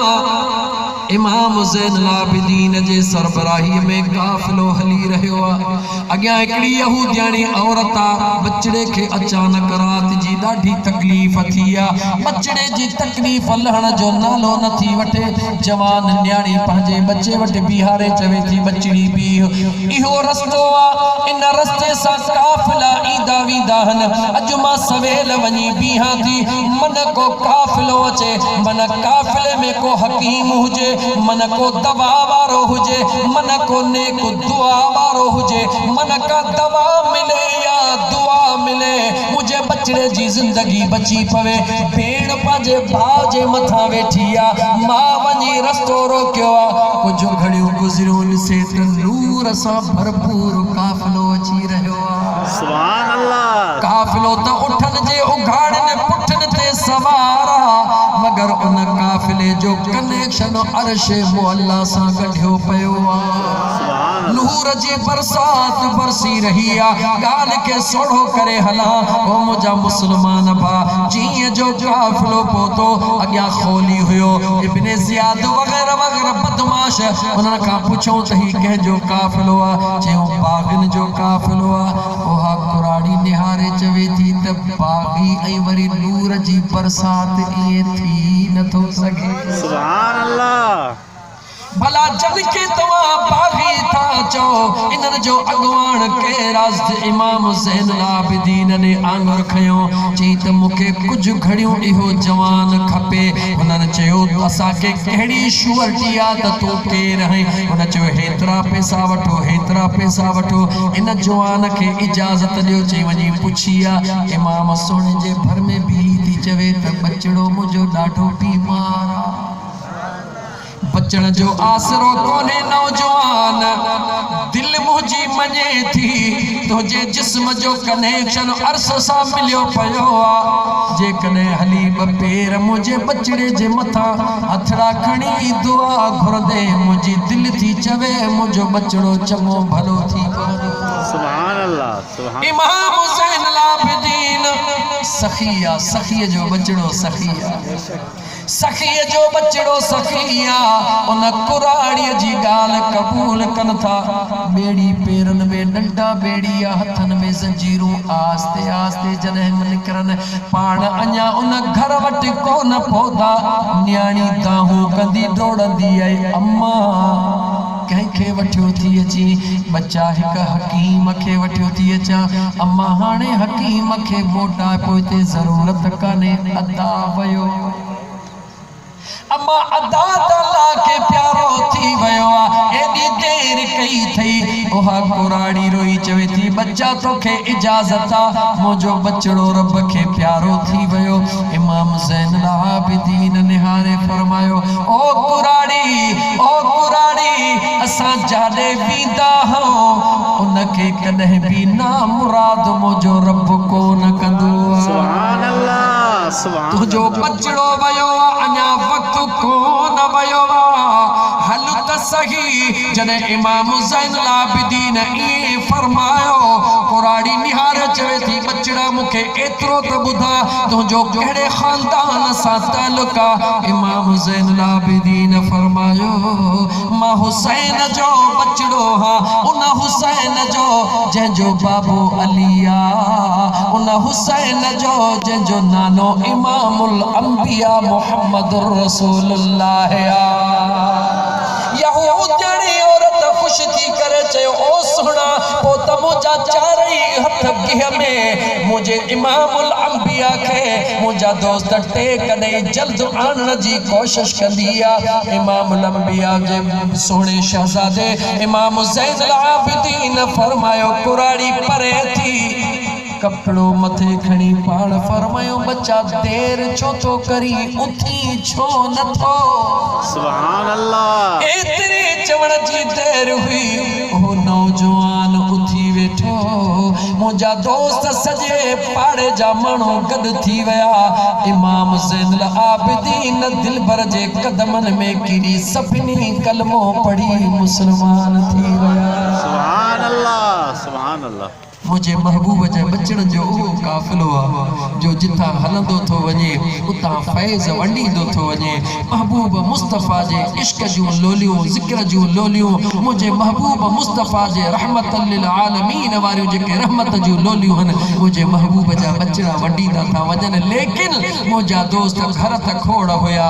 इमाम ज़ैनुल आबिदीन जे सरबराही में काफ़िलो हली रहियो आहे। अॻियां हिकिड़ी यहूदियाणी औरत आहे बचड़े खे अचानक रात जी ॾाढी तकलीफ़ थी आहे बचड़े जी तकलीफ़ लहण जो नालो नथी वठे जवान न्याणी पंहिंजे बचे वटि बीहारे चवे थी बचड़ी बीह इहो रस्तो आहे इन रस्ते सां काफ़िला ईंदा वेंदा आहिनि अॼु मां सवेल वञी बीहां थी मन को काफ़िलो अचे मन काफ़िले में को हकीम हुजे मन को दवा वारो हुजे मन को नेक दुआ वारो हुजे मन का दवा मिले या दुआ मिले मुझे बचड़े जी जिंदगी बची पवे भेण पंहिंजे भाउ जे मथां वेठी आहे मां वञी रस्तो रोकियो आहे कुझु घड़ियूं गुज़रियूं ॾिसे त नूर सां भरपूर काफ़िलो अची रहियो आहे। सुभान अल्लाह। काफ़िलो त उठनि जे उघाड़नि पुठनि ते सवारा मगर उन काफिले जो कनेक्शन अर्श मुअल्ला सां गढ़ियो पियो आहे। नूर जी बरसात बरसी रही आहे, गाल के सोढ़ो करे हला ओ मुझा मुसलमान बा। जीअं जो काफिलो पहुतो अॻियां खोली हुयो इब्ने ज़ियाद वग़ैरह वग़ैरह बदमाश उन्हनि खां पुछो त ही कंहिंजो काफिलो आहे? चयूं बाग़नि जो काफिलो आहे। उहा कुराड़ी निहारे चवे थी त बाग़ी ऐं वरी नूर जी बरसात ईअं थी नथो सघे। सुभान अल्लाह। भला जन के तव्हां बाग़ी था चओ, इन्हनि जो अॻुवाण केरु आहे? इमाम ज़ैनुल आबिदीन ने आंगुर खयो, चई त मूंखे कुझु घड़ियूं इहो जवान खपे। हुननि चयो असांखे कहिड़ी शुअरटी आहे त तूं केरु आहीं? हुन चयो हेतिरा पैसा वठो, हेतिरा पैसा वठो। इन जवान खे इजाज़त ॾियो, चई वञी पुछी आहे इमाम सोने जे भर में भी थी चवे त बचड़ो मुंहिंजो ॾाढो बीमार आहे, बचण जो आसरो कोन्हे नौजवान, दिल मुंहिंजी मञे थी तुंहिंजे जिस्म जो कनेक्शन अर्श सां मिलियो पियो आहे। जेकॾहिं हली ॿ पेर मुंहिंजे बचड़े जे मथां हथड़ा खणी दुआ घुरंदे मुंहिंजी दिल थी चवे मुंहिंजो बचड़ो चङो भलो थी पवंदो। सुभान अल्लाह। सुभान इमाम ज़ैनुल आबिदीन सखिया, सखीअ जो बचड़ो सखिया, सखीअ जो बचड़ो सखिया उन कुराड़ीअ जी ॻाल्हि क़बूल कनि था। बेड़ी पेरनि में नंढा बेड़िया, हथनि में ज़ंजीरूं, आस्ते आस्ते जॾहिं निकिरनि पाण अञा उन घर वटि कोन पहुता। न्याणी दाहूं कंदी डोड़ंदी आहे, अम्मा कंहिंखे वठियो थी अची? बच्चा हिकु हकीम खे वठियो थी अचां। अम्मा हाणे हकीम खे मोटा पोइ ते ज़रूरत कान्हे, अदा वयो। अम्मा अदा ताला के प्यारो थी वयो आहे, एॾी देर कई थई। उहा कुराड़ी रोई चवे थी बच्चा तोखे इजाज़त आहे, मुंहिंजो बचड़ो रब खे प्यारो थी वयो। इमाम ज़ैनुल आबिदीन निहारे फरमायो ओ कुराड़ी, ओ कुराड़ी, असां जाॾे वेंदा हूं उनखे कॾहिं बि ना मुराद मुंहिंजो रब कोन कंदो आहे। सुभान अल्लाह। सुभान तुंहिंजो बचड़ो वयो आहे, अञा वक़्तु कोन वयो आहे, हल त सही। जॾहिं इमाम ज़ैनुल आबिदीन ईअं फरमायो, कुराड़ी निहारे चवे थी बचड़ा मूंखे एतिरो त ॿुधा तुंहिंजो कहिड़े ख़ानदान सां तालुक आहे? इमाम ज़ैनुल आबिदीन फरमायो मां हुसैन जो बचड़ो हां, उन हुसैन जो जंहिंजो बाबो अली आहे, उन हुसैन जो जंहिंजो नानो इमामुल अंबिया मुहम्मदुर रसूलुल्लाह यहूदी औरत खुश थी करे चयो ओ सुहिणा पो त मुंहिंजा चारई हथ गिह में मुंहिंजे इमामुल अंबिया खे मुंहिंजा दोस्त टे कॾहिं जल्द आणण जी कोशिश कंदी आहे। इमामुल अंबिया जे सोणे शहज़ादे इमाम ज़ैनुल आबिदीन फरमायो कुराड़ी परे थी, कपड़ो मथे खणी पाण फरमायो बच्चा देर छो थो करी, उथी छो नथो? सुभान अल्लाह। एतिरे चवण जी देर हुई, ओ नौजवान उथी वेठो। मुंहिंजा दोस्त सॼे पाड़े जा माण्हू गॾु थी विया। इमाम ज़ैनुल आबिदीन दिल भर जे कदमनि में किरी सभिनी कलमो पढ़ी मुसलमान थी विया। सुभान अल्लाह। सुभान अल्लाह। मुझे महबूब जे बचण जो उहो काफ़िलो आहे जो जिथां हलंदो थो वञे उतां फैज़ वंडींदो थो वञे। महबूब मुस्तफ़ा जे इश्क जूं लोलियूं, ज़िक्र जूं लोलियूं, मुझे महबूब मुस्तफ़ा जे रहमतल लिल आलमीन वारियूं जेके रहमत जूं लोलियूं आहिनि, मुझे महबूब जा बचड़ा वंडींदा था वञनि। लेकिन मुंहिंजा दोस्त घर त खोड़ हुया,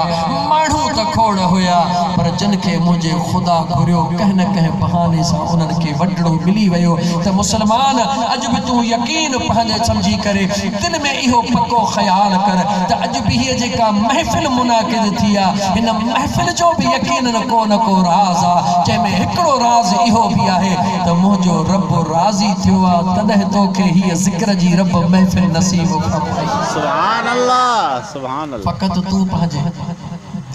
माण्हू त खोड़ हुया, पर जिन खे मुंहिंजे ख़ुदा घुरियो कंहिं न कंहिं बहाने सां उन्हनि खे वंडड़ो मिली वियो। त मुसलमान अॼु बि तूं यकीन पंहिंजे सम्झी करे दिल में इहो पको ख़्याल कर त अॼु बि हीअ जेका महफ़िल मुनाक़िद थी आहे, हिन महफ़िल जो बि यकीनन को न को राज़ आहे, जंहिंमें हिकिड़ो राज़ इहो बि आहे त मुंहिंजो रब राज़ी थियो आहे, तॾहिं तोखे हीअ ज़िक्र जी रब महफ़िल नसीब फरमाई। सुभान अल्लाह। सुभान अल्लाह। फ़क़ति तूं पंहिंजे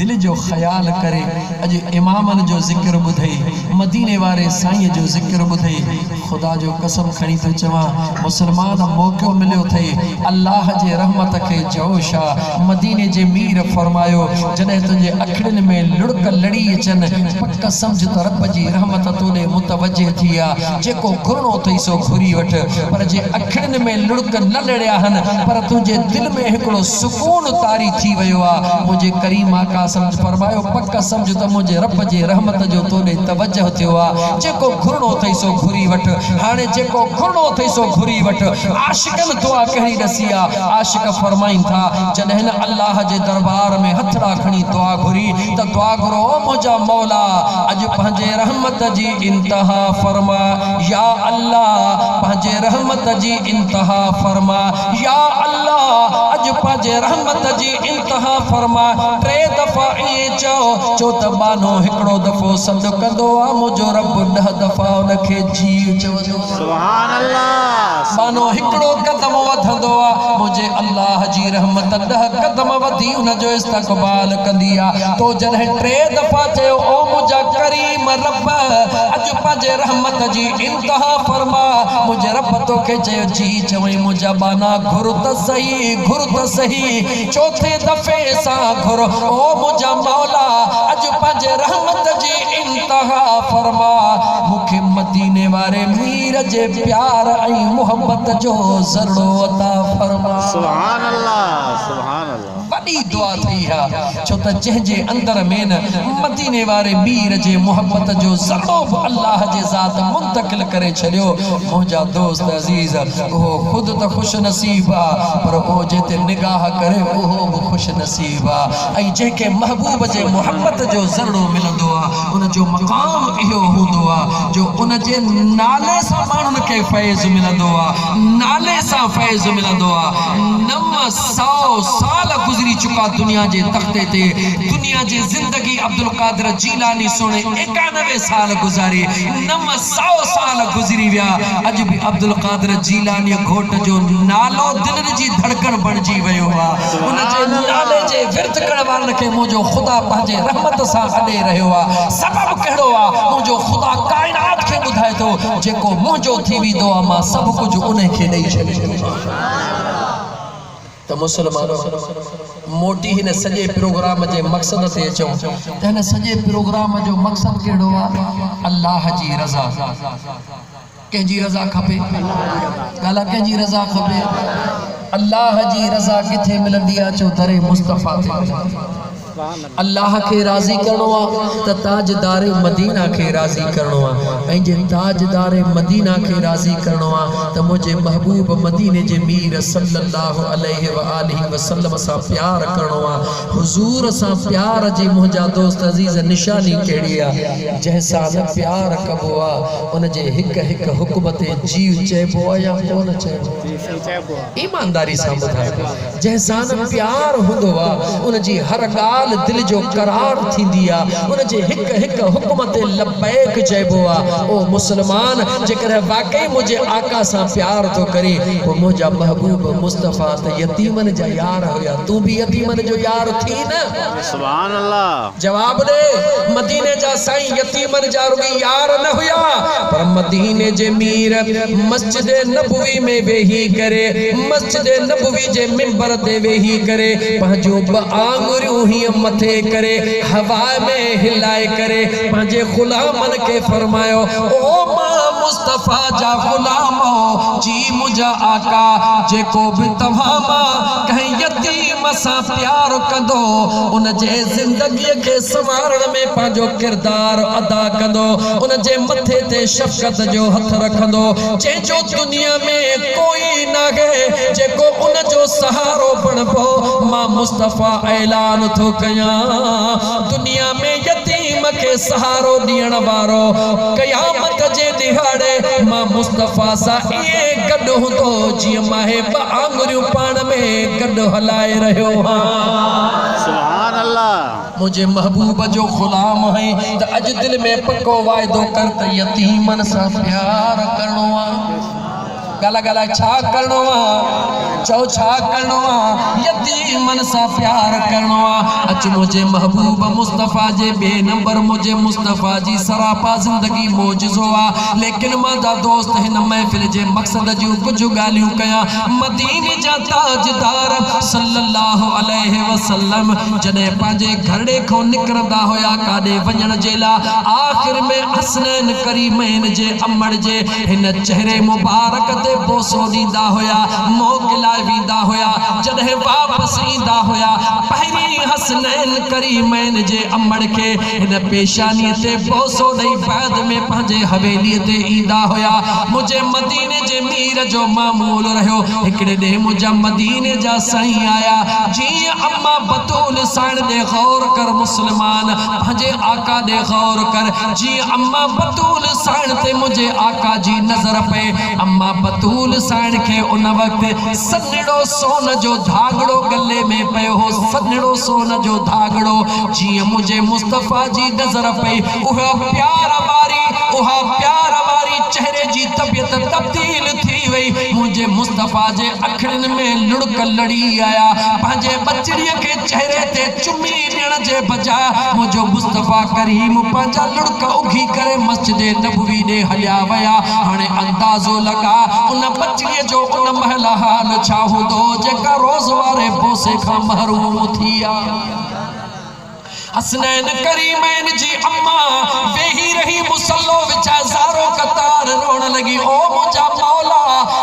दिल जो ख्याल करे। अज इमामन जो जिक्र बुधई, मदीने वारे साईं जो जिक्र बुधई। खुदा जो कसम खणी तो चवा, मुसलमान मौको मिलियो थई अल्लाह जे रहमत के जोशा। मदीने जे मीर फरमायो जने तुझे अखड़न में लुड़क लड़ी अचन, पक्का समझ तो रब जी रहमत तोले मुतवज्जे थिया। जेको घुरनो थई सो घुरी वठ, पर जे अखड़न में लुड़क न लड़या हन, पर तुझे दिल में हिकड़ो सुकून तारी थी वयो आ। मुझे करीम आका समझ फरमायो पक्का समझ तो मुझे रब जी रहमत जो तोले तवज्जो थियो आ। जेको घुरनो थई सो घुरी वठ, हाने जेको घुरनो थई सो घुरी वठ। आशिकन दुआ कही दसिया, आशिक फरमाइन था जॾहिं अल्लाह जे दरबार में हथड़ा खणी दुआ घुरी त दुआ घुरो मुझा मौला अज पंहिंजे रहमत जी इंतहा फरमा। या अल्लाह पंहिंजे रहमत जी इंतहा फरमा। या अल्लाह अज पंहिंजे रहमत जी इंतहा फरमा। टे दफ़ा ईअं चओ त बानो हिकिड़ो दफ़ो सॾु कंदो आहे, मुंहिंजो रब 10 दफ़ा उनखे जी चवंदो। सुभान अल्लाह। बानो हिकिड़ो कदम वधंदो आहे, मुझे अल्लाह जी रहमत 10 कदम वधी उनजो इस्तक़बाल कंदी आहे। तो जॾहिं 3 दफ़ा चयो ओ मुंहिंजा करीम रब अज पंहिंजे रहमत जी इंतहा फरमा, मुंहिंजे रब तोखे चयो जी चवई मुंहिंजा बाना घुर त सही, घुर त सही। 4थे दफ़े सां घुर ओ मुंहिंजा मौला अज पंहिंजे रहमत जी इंतहा फरमा। मूंखे मदीने वारे मीर जे प्यार ऐं मोहब्बत जो ज़रड़ो अता फरमा। सुभान अल्लाह, सुभान अल्लाह। बड़ी दुआ थी है, छो त जंहिंजे अंदर में न मदीने वारे मीर जे मोहब्बत जो ज़रड़ो अल्लाह जे ज़ात मुंतकिल करे छॾियो। मुंहिंजा दोस्त अज़ीज़ उहो ख़ुद त खुश नसीब आहे, पर उहो जेते निगाह करे उहो बि खुश नसीब आहे। ऐं जंहिंखे महबूब जे मोहब्बत जो ज़रड़ो मिलंदो आहे उन जो मक़ाम इहो हूंदो आहे जो उन जे नाले सां माण्हुनि खे फैज़ मिलंदो आहे, नाले सां फैज़ मिलंदो आहे। 900 साल गुज़री चुका दुनिया जे तख्ते ते, दुनिया जी ज़िंदगी अब्दुल कादिर जीलानी सोने 91 साल गुज़ारे, 900 साल गुज़री विया। अॼु बि अब्दुल कादिर जीलानी घोट जो नालो दिलनि जी धड़कन बणिजी वियो आहे। उन जे नाले जे विर्त करण वारनि खे मुंहिंजो ख़ुदा पंहिंजे रहमत सां अॾे रहियो आहे। सबबु कहिड़ो आहे? मुंहिंजो ख़ुदा काइनात खे ॿुधाए थो जेको मुंहिंजो थी वेंदो आहे मां सभु कुझु उन खे ॾेई छॾींदो। तो मुसलमानों मोटी हिन सॼे प्रोग्राम जे मक़सद ते अचूं त हिन सॼे प्रोग्राम जो मक़सद कहिड़ो आहे? अल्लाह जी रज़ा। कंहिंजी रज़ा खपे? ॻाल्हि कंहिंजी रज़ा खपे? अल्लाह जी रज़ा किथे मिलंदी आहे? चो दरे मुस्तफ़ा ते। अल्लाह के राज़ी करणो आहे त ताजदार मदीना के राज़ी करणो आहे। ऐं जे ताजदार मदीना के राज़ी करणो आहे त मुंहिंजे महबूब मदीने जे मीर सल्लल्लाहु अलैहि व आलिहि वसल्लम सां प्यार करणो आहे। हुज़ूर सां प्यार जी मुंहिंजा दोस्त अज़ीज़ निशानी कहिड़ी आहे? जंहिंसां न प्यार कबो आहे उन जे हिक हिक हुक्म ते जीव चइबो आहे या कोन चइबो? ईमानदारी सां ॿुधायो। जंहिंसां न प्यार हूंदो आहे उन जी हर ॻाल्हि दिल जो करार थींदी आहे, उन जे हिक हिक हुक्म ते लब्बैक चइबो आहे। ओ मुसलमान जेकर वाकई मुझे आका सां प्यार तो करे वो मुझा महबूब मुस्तफ़ा त यतीमन जा यार हुया, तू भी यतीमन जो यार थी न? सुभान अल्लाह। जवाब दे। मदीने जा साईं यतीमन जा रुगी यार न हुया, पर मदीने जे मीर मस्जिद नबवी में वेही करे, मस्जिद नबवी जे मिंबर ते वेही करे पंहिंजो आंगुरियूं ही मथे करे हवा में हिलाए करे पंहिंजे ग़ुलामन के फरमायो ओ मां मुस्तफ़ा जा ग़ुलामो जी मुझा आका जेको भी तव्हां मां कहीं यतीम सां प्यार कंदो उन जे ज़िंदगी के संवारण में पंहिंजो किरदार अदा कंदो, उन जे मथे ते शफ़क़त जो हथ रखंदो, जंहिंजो दुनिया में कोई न है जेको उन जो सहारो बणबो। मां मुस्तफ़ा ऐलान थो कयां दुनिया में यतीम के सहारो ॾियण वारो क़यामत जे ॾिहाड़े मां मुस्तफ़ा सां ईअं गॾु हूंदो जीअं मां आंगुरियूं पाण में गॾु हलाए रहियो आहियां। सुभान अल्लाह। मुझे महबूब जो ग़ुलाम है त अज दिल में पक्को वायदो कर त यतीमन सां प्यार करणो आहे। गला गला छा करणो आ चो छा करणो आ यतीमन सा प्यार करणो आ अच मुझे महबूब मुस्तफा जे बे नंबर मुझे मुस्तफा जी सरापा जिंदगी मौजज़ो आ लेकिन मादा दोस्त हिन महफिल जे मकसद जूं कुछ गालियूं कया मदीने जा ताजदार सल्लल्लाहु अलैहि वसल्लम जने पांजे घरड़े को निकरदा होया काडे वजण जे ला आखिर में हसनैन करीमैन जे अमड़ जे हिन चेहरे मुबारक ते बोसो दींदा होया मोकिला वींदा होया जॾहिं वापस ईंदा होया पहिरीं हसनैन करीमैन जे अमड़ के हिन पेशानी ते बोसो ॾेई बाद में पंहिंजे हवेली ते ईंदा होया मुझे मदीने जे मीर जो मामूल रहियो हिकिड़े ॾींहुं मुंहिंजा मदीने जा साईं आया जीअं अम्मा बतूल साण दे गौर कर मुसलमान पंहिंजे आका दे गौर कर जीअं अम्मा बतूल साण ते मुझे आका जी नजर पे अम्मा बतूल साण के उन वक्त सन्नड़ो सोन जो धागड़ो गले में पयो हो सन्नड़ो सोन जो धागड़ो जीअं मुझे मुस्तफा जी नजर पे उहा प्यार वारी चेहरे जी तबियत तब्दील थी वई मुझे मुस्तफा जे अखड़न में लुड़क लड़ी आया पंहिंजे बचड़ीअ के चेहरे ते चुमी ॾियण जे बजाय मुझो मुस्तफा करीम पंहिंजा लुड़क उघी करे मस्जिद नबवी ॾे हलिया विया हाणे अंदाज़ो लगा उन बचड़ीअ जो उन महल हाल छा हूंदो जेका रोज़ वारे बोसे खां महरूम थी आ हसनैन करीमैन जी अम्मा वेही रही मुसल्लो विचा ज़ारो कतार रोण लगी ओ मुझा मौला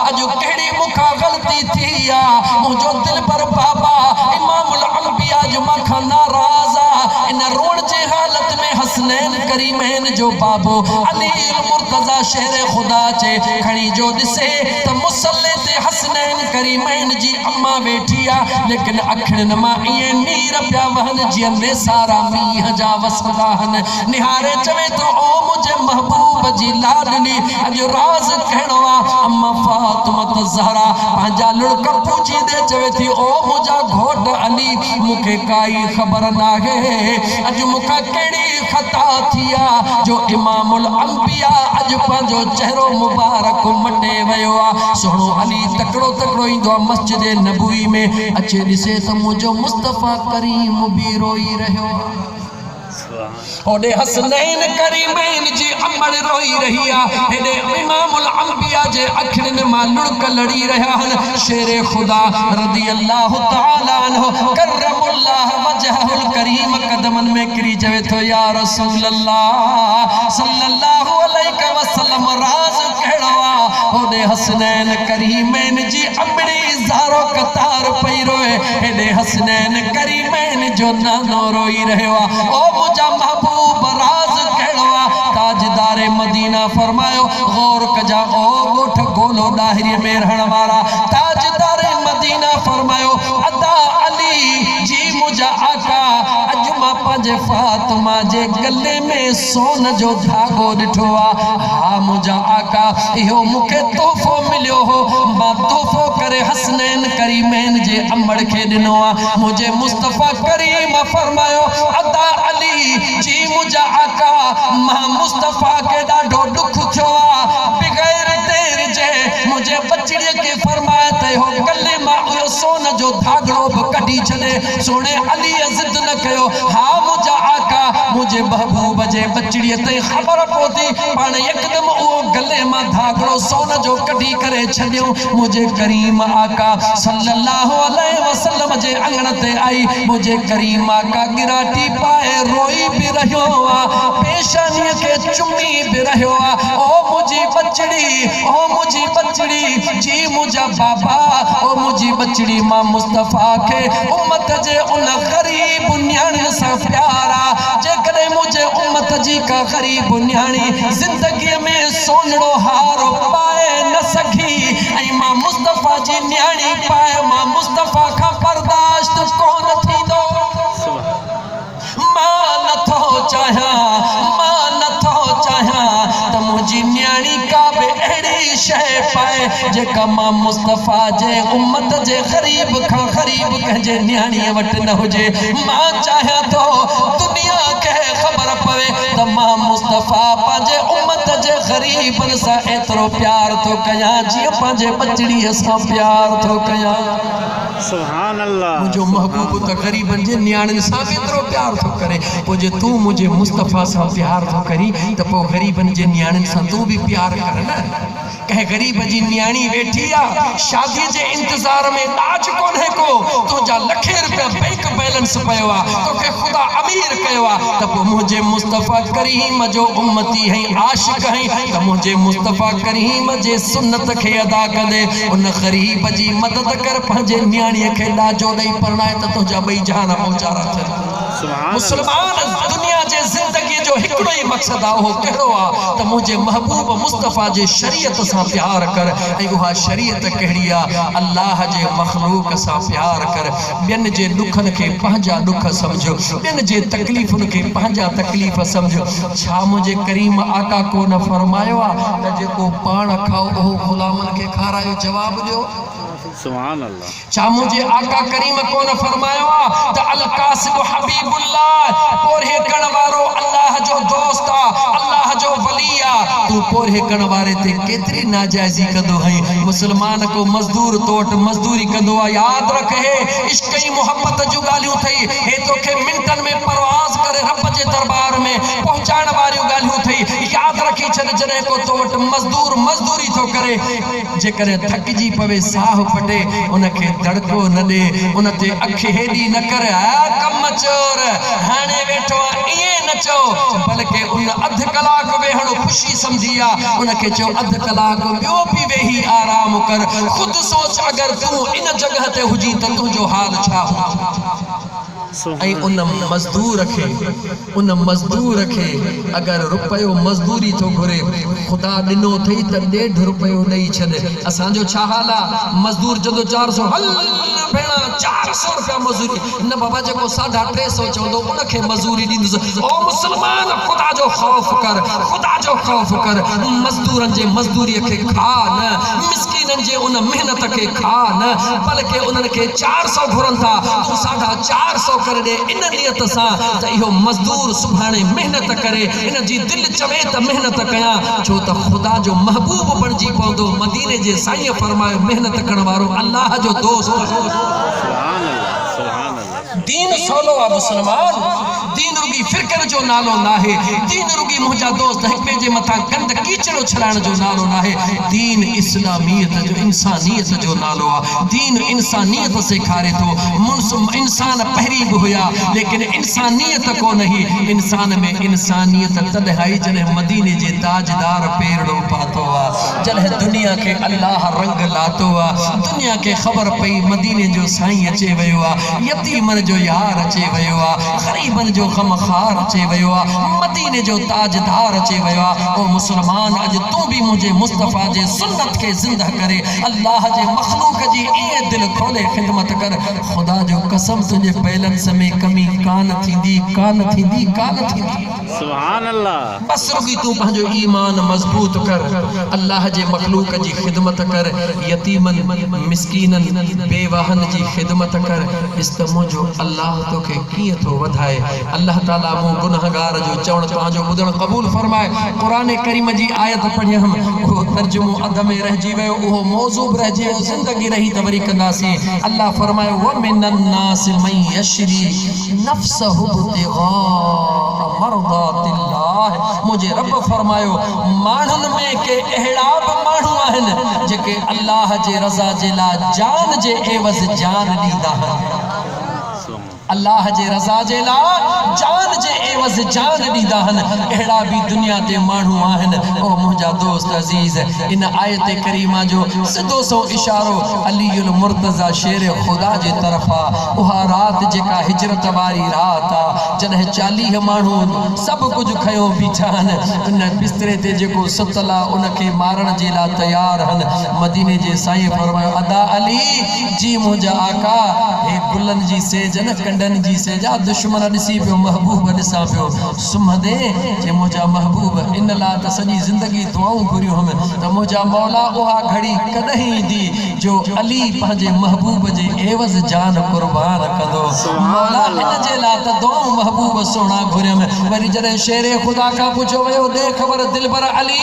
अजो केड़ी मुखा गलती थी आ मुझो दिल पर बाबा इमामुल अंबिया जो मखा नाराज आ इन रोण जे हालत में हसनैन करीमैन जो बाबो अली मुर्तजा शेर खुदा चे खणी जो दिसे त मुसल्ले ते हसनैन करीमैन जी अम्मा बैठी आ लेकिन अखड़न मां इए नीर पिया वहन जी ने सारा मीह जा वसदाहन निहारे चवे तो ओ मुझे महबूब जी लाडली अजो राज कहणो आ अम्मा फातिमा ज़हरा पंहिंजा लुड़क पूछी दे चवे थी ओ मुझा घोट अली मुखे काई खबर नाहे अज मुखा केड़ी खता थिया जो इमामुल अंबिया अज पंहिंजो चेहरो मुबारक मटे वयो आ सोहणो अली तकड़ो ईंदो आ मस्जिद नबवी में अचे ॾिसे त मुझो मुस्तफा करीम भी रोई रहियो ओडे हसनैन करीमैन जी अमड़ रोई रही आ हेडे इमामुल अंबिया जे अखड़न मां लुड़क लड़ी रहा हन शेर खुदा रदी अल्लाह तआला अन्हु करमुल्लाह वजहुल करीम कदमन में किरी जवे तो या रसूल अल्लाह सल्लल्लाहु अलैहि वसल्लम राज कहड़ो आ ओडे हसनैन करीमैन जी अमड़ी ज़ारो कतार पई रोए हेडे हसनैन करीमैन जो नानो रोई रहियो आ ओ मुझा महबूब राज कहड़ो आ ताजदार मदीना फरमायो गौर कजा ओ गोठ गोलो दाहिरी में रहण वारा ताजदार मदीना फरमायो अदा अली जी मुझा आका अज मां पंहिंजे फातिमा जे गले में सोन जो धागो ॾिठो आ हा मुझा आका इहो मूंखे तोहफ़ो मिलियो हो मां तोहफ़ो करे हसनैन करीमैन जे अमड़ खे ॾिनो आ मुझे मुस्तफा करीम फरमायो अदा अली जी मुझा आका मां मुस्तफा के ॾाढो दुख थियो आ बग़ैर देर जे मुझे बचड़ीअ के फरमाया त हो गले मां उहो सोन जो धागड़ो बि कढी छॾे सोने अली ज़िद न कयो हा मुझा आका मुझे महबूब जे बचड़ीअ ते ख़बर पहुती पाण यकदम उहो गले मां धागड़ो सोन जो कढी करे छॾियो मुझे करीम आका सल्लल्लाहु अलैहि वसल्लम जे अंगण ते आई मुझे करीम आका गिराटी पाए रोई भी रहियो आ पेशानी के चुमी भी रहियो आ ओ मुझी बचड़ी जी मुझा बाबा ओ मुझी बचड़ी मां मुस्तफा के उम्मत जे उन गरीब न्याणी सा प्यारा जे कदे मुझे उम्मत जी का गरीब न्याणी जिंदगी में सोनड़ो हारो पाए न सकी ऐ मां मुस्तफा जी न्याणी पाए मां मुस्तफा का बर्दाश्त कोन थींदो मां नथो चाहियां त मुझी न्याणी का बि अहिड़ी शइ पाए जेका मां मुस्तफा जे उम्मत जे गरीब खां गरीब कंहिंजे न्याणीअ वटि न हुजे मां चाहियां थो दुनिया खे ख़बर पवे त मां मुस्तफा पंहिंजे उम्मत जे ग़रीबन सां एतिरो प्यार थो कयां जीअं पंहिंजे बचड़ीअ सां प्यार थो कयां। सुभान अल्लाह। मुझो महबूब तो ग़रीबन जे न्याणियुनि सां बि एतिरो प्यार थो करे। पोइ जे तूं मुझे मुस्तफ़ा सां प्यार थो करी त पोइ ग़रीबन जे न्याणियुनि सां तूं भी प्यार कर न। कह गरीब जी न्याणी वेठी आ शादी जे इंतजार में लाज कोन्हे को तुंहिंजा लखे रुपया बैंक बैलेंस पियो आ तोखे ख़ुदा अमीर कयो आ त पोइ मुंहिंजे मुस्तफ़ा करीम जो उम्मती है आशिक है त मुंहिंजे मुस्तफ़ा करीम जे सुन्नत खे अदा कंदे उन ग़रीब जी मदद कर पंहिंजे न्याणीअ खे ॾाजो ॾेई परणाए त तुंहिंजा ॿई जहान पहुचारा थियनि। मुसलमान दुनिया जे ज़िंदगी जो हिकिड़ो ही मक़सद आ उहो कहिड़ो आ त मुंहिंजे महबूब मुस्तफ़ा जे शरीयत सां प्यार कर ऐं उहा शरीयत कहिड़ी आ अल्लाह जे मखलूक सां प्यार कर। ॿियनि जे दुखनि खे पंहिंजा दुख सम्झो ॿियनि जे तकलीफ़ुनि खे पंहिंजा तकलीफ़ सम्झो। छा मुंहिंजे करीम आका को न फरमायो आ त जेको पाण खाओ उहो ग़ुलामनि खे खारायो? जवाब ॾियो। सुभान अल्लाह। छा मुझे आका करीम को न फरमायो त अल कासिब हबीबुल्लाह पोरे कण वारो अल्लाह जो दोस्त आ अल्लाह जो वली आ। तू पोरे कण वारे ते केतरी नाजायज़ी कंदो है। मुसलमान को मजदूर तोट मजदूरी कंदो आ। याद रख हे इश्क ई मोहब्बत जो गालियूं थई हे तोखे मिंटन में परवाज करे रब जे दरबार में पहुंचाण वारियूं गालियूं थई। याद रखी छॾ जॾहिं को तोट मजदूर मजदूरी थो करे जेकॾहिं थकिजी पवे साह पटे उनखे दड़को न दे उन ते अख हेॾी न कर कम चोर हाणे वेठो ईअं न चओ बल्कि उन अध कलाक वेहणो ख़ुशी सम्झी आ उनखे चओ अध कलाक ॿियो बि वेही आराम कर। खुद सोच अगर तू इन जगह ते हुजी त तुंहिंजो हाल छा हो। ऐं उन मजदूर खे अगर रुपयो मजदूरी तो घुरे खुदा ॾिनो अथई त 1.5 रुपयो ॾेई छॾ। असांजो छा हाल आहे मजदूर जदो 400 हल भेणा 400 रुपया मजदूरी न बाबा जेको 350 चवंदो उनखे मजदूरी ॾींदुसि। ओ मुसलमान खुदा जो ख़ौफ़ कर खुदा जो ख़ौफ़ कर। मजदूरनि जे मजदूरीअ खे खा न मिस्कीननि जे उन मेहनत खे खा न बल्कि उन्हनि खे 400 घुरनि था तूं 450 करे दे इन नियत सां त इहो मजदूर सुभाणे मेहनत करे इन जी दिल चवे त मेहनत कयां छो त खुदा जो महबूब बणजी पवंदो। मदीने जे साईं फरमायो मेहनत करण वारो अल्लाह जो दोस्त। सुभान अल्लाह सुभान अल्लाह। दीन सोलो आ मुसलमान। दीन रुगी फिरकन जो नालो नाहे। दीन रुगी मुंहिंजा दोस्त हिक ॿिए जे मथां गंद कीचड़ो छॾाइण जो नालो नाहे। दीन इस्लामियत जो इंसानियत जो नालो आ। दीन इंसानियत सेखारे थो। इंसान पहिरीं बि हुया लेकिन इंसानियत कोन हुई। इंसान में इंसानियत तॾहिं आई जॾहिं मदीने जे ताजदार पेरड़ो पातो आ जॾहिं दुनिया खे अल्लाह रंग लातो आ। दुनिया खे ख़बर पई मदीने जो साईं अचे वियो आ यतीमन जो यार अचे वियो आ ग़रीबन जो ग़मख़ार अचे वियो आ मदीने जो ताजदार अचे वियो आ। ओ मुसलमान अॼु तू भी मुझे मुस्तफ़ा जे सुन्नत के ज़िंदा करे अल्लाह जे मखलूक जी ईअं दिल खोले ख़िदमत कर। खुदा जो कसम तुझे बैलेंस में कमी कान थींदी कान थींदी कान थींदी। सुभान अल्लाह। बस रुगी तू पंहिंजो ईमान मजबूत कर अल्लाह जे मखलूक जी ख़िदमत कर यतीमन मिस्कीनन बेवाहन जी ख़िदमत कर। इस त मुंहिंजो अल्लाह तोखे कीअं थो वधाए। अल्लाह ताला मूं गुनहगार जो चवण तव्हांजो ॿुधण क़बूल फरमाए। क़ुरान करीम जी आयत पढ़ियम उहो तर्जुमो अध में रहिजी वियो उहो मौज़ू बि रहिजी वियो ज़िंदगी रही त वरी कंदासीं। अल्लाह फरमायो व मिनन नास मन यशरी नफ्सहु इब्तिग़ा मरदातिल्लाह। मुझे रब फरमायो माण्हुनि में के अहिड़ा बि माण्हू आहिनि जेके अल्लाह जे रज़ा जे लाइ जान जे एवज़ जान ॾींदा आहिनि। अल्लाह जे रज़ा जे लाइ जान जे एवज़ जान ॾींदा आहिनि। अहिड़ा बि दुनिया ते माण्हू आहिनि। ओ मुंहिंजा दोस्त अज़ीज़ इन आयत करीमा जो सिधो सो इशारो अलीउल मुर्तज़ा शेर खुदा जे तरफ़ा उहा रात जेका हिजरत वारी रात आ जॾहिं 40 माण्हू सभु कुझु खयो बीठा आहिनि उन बिस्तरे ते जेको सुतल आहे उनखे मारण जे लाइ तयार आहिनि। मदीने जे साईं फरमायो अदा अली जी मुंहिंजा आका हे गुलनि जी सेज न कंडनि जी सेज आ दुश्मन ॾिसी पियो महबूब ॾिसां पियो सुम्हदे जे मुंहिंजा महबूब इन लाइ त सॼी ज़िंदगी दुआऊं घुरियूं हम त मुंहिंजा मौला उहा घड़ी कॾहिं ईंदी जो अली पंहिंजे महबूब जे एवज़ जान कुर्बान कंदो मौला इन जे लाइ त दुआऊं महबूब सोना घुरियम वरी जॾहिं शेरे ख़ुदा खां पुछो वियो दे ख़बर दिलबर अली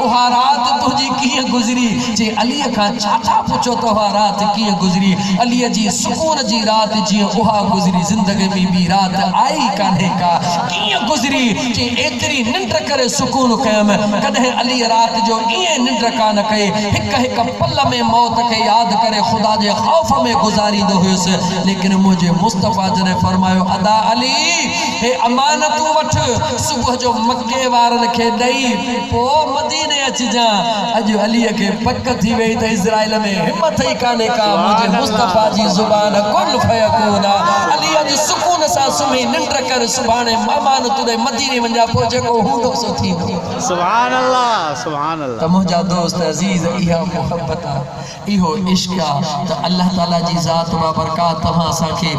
उहा रात तुंहिंजी कीअं गुज़री जे अलीअ खां छा पुछो त उहा रात कीअं गुज़री अलीअ जी सुकून जी रात जीअं उहा गुज़री ज़िंदगी में ॿी रात आई कान्हे का कीअं गुज़री जे एतिरी निंड करे सुकून कयम कॾहिं अली रात जो ईअं निंड कान कई हिक पल में मौत खे यादि करे ख़ुदा जे ख़ौफ़ में गुज़ारींदो हुयुसि लेकिन मुंहिंजे मुस्तफ़ा जॾहिं फरमायो अदा अली हे अमानतूं वठ सुबुह जो मके वारनि खे ॾेई पोइ मदीने अचिजां अॼु अलीअ खे पक थी वई त इज़राइल में हिम्मत ई कान्हे का मुंहिंजे मुस्तफ़ा जी ज़ुबान कुल फयकून अली अॼु सुकून सां सुम्ही निंड कर सुभाणे अमानतूं ॾे मदीने वञा पोइ जेको हूंदो सो थींदो सुभान अल्लाह सुभान अल्लाह। त मुंहिंजा दोस्त अज़ीज़ इहा मोहब्बत आहे इहो इश्क आहे त अल्लाह ताला जी ज़ात बाबरकात तव्हां असांखे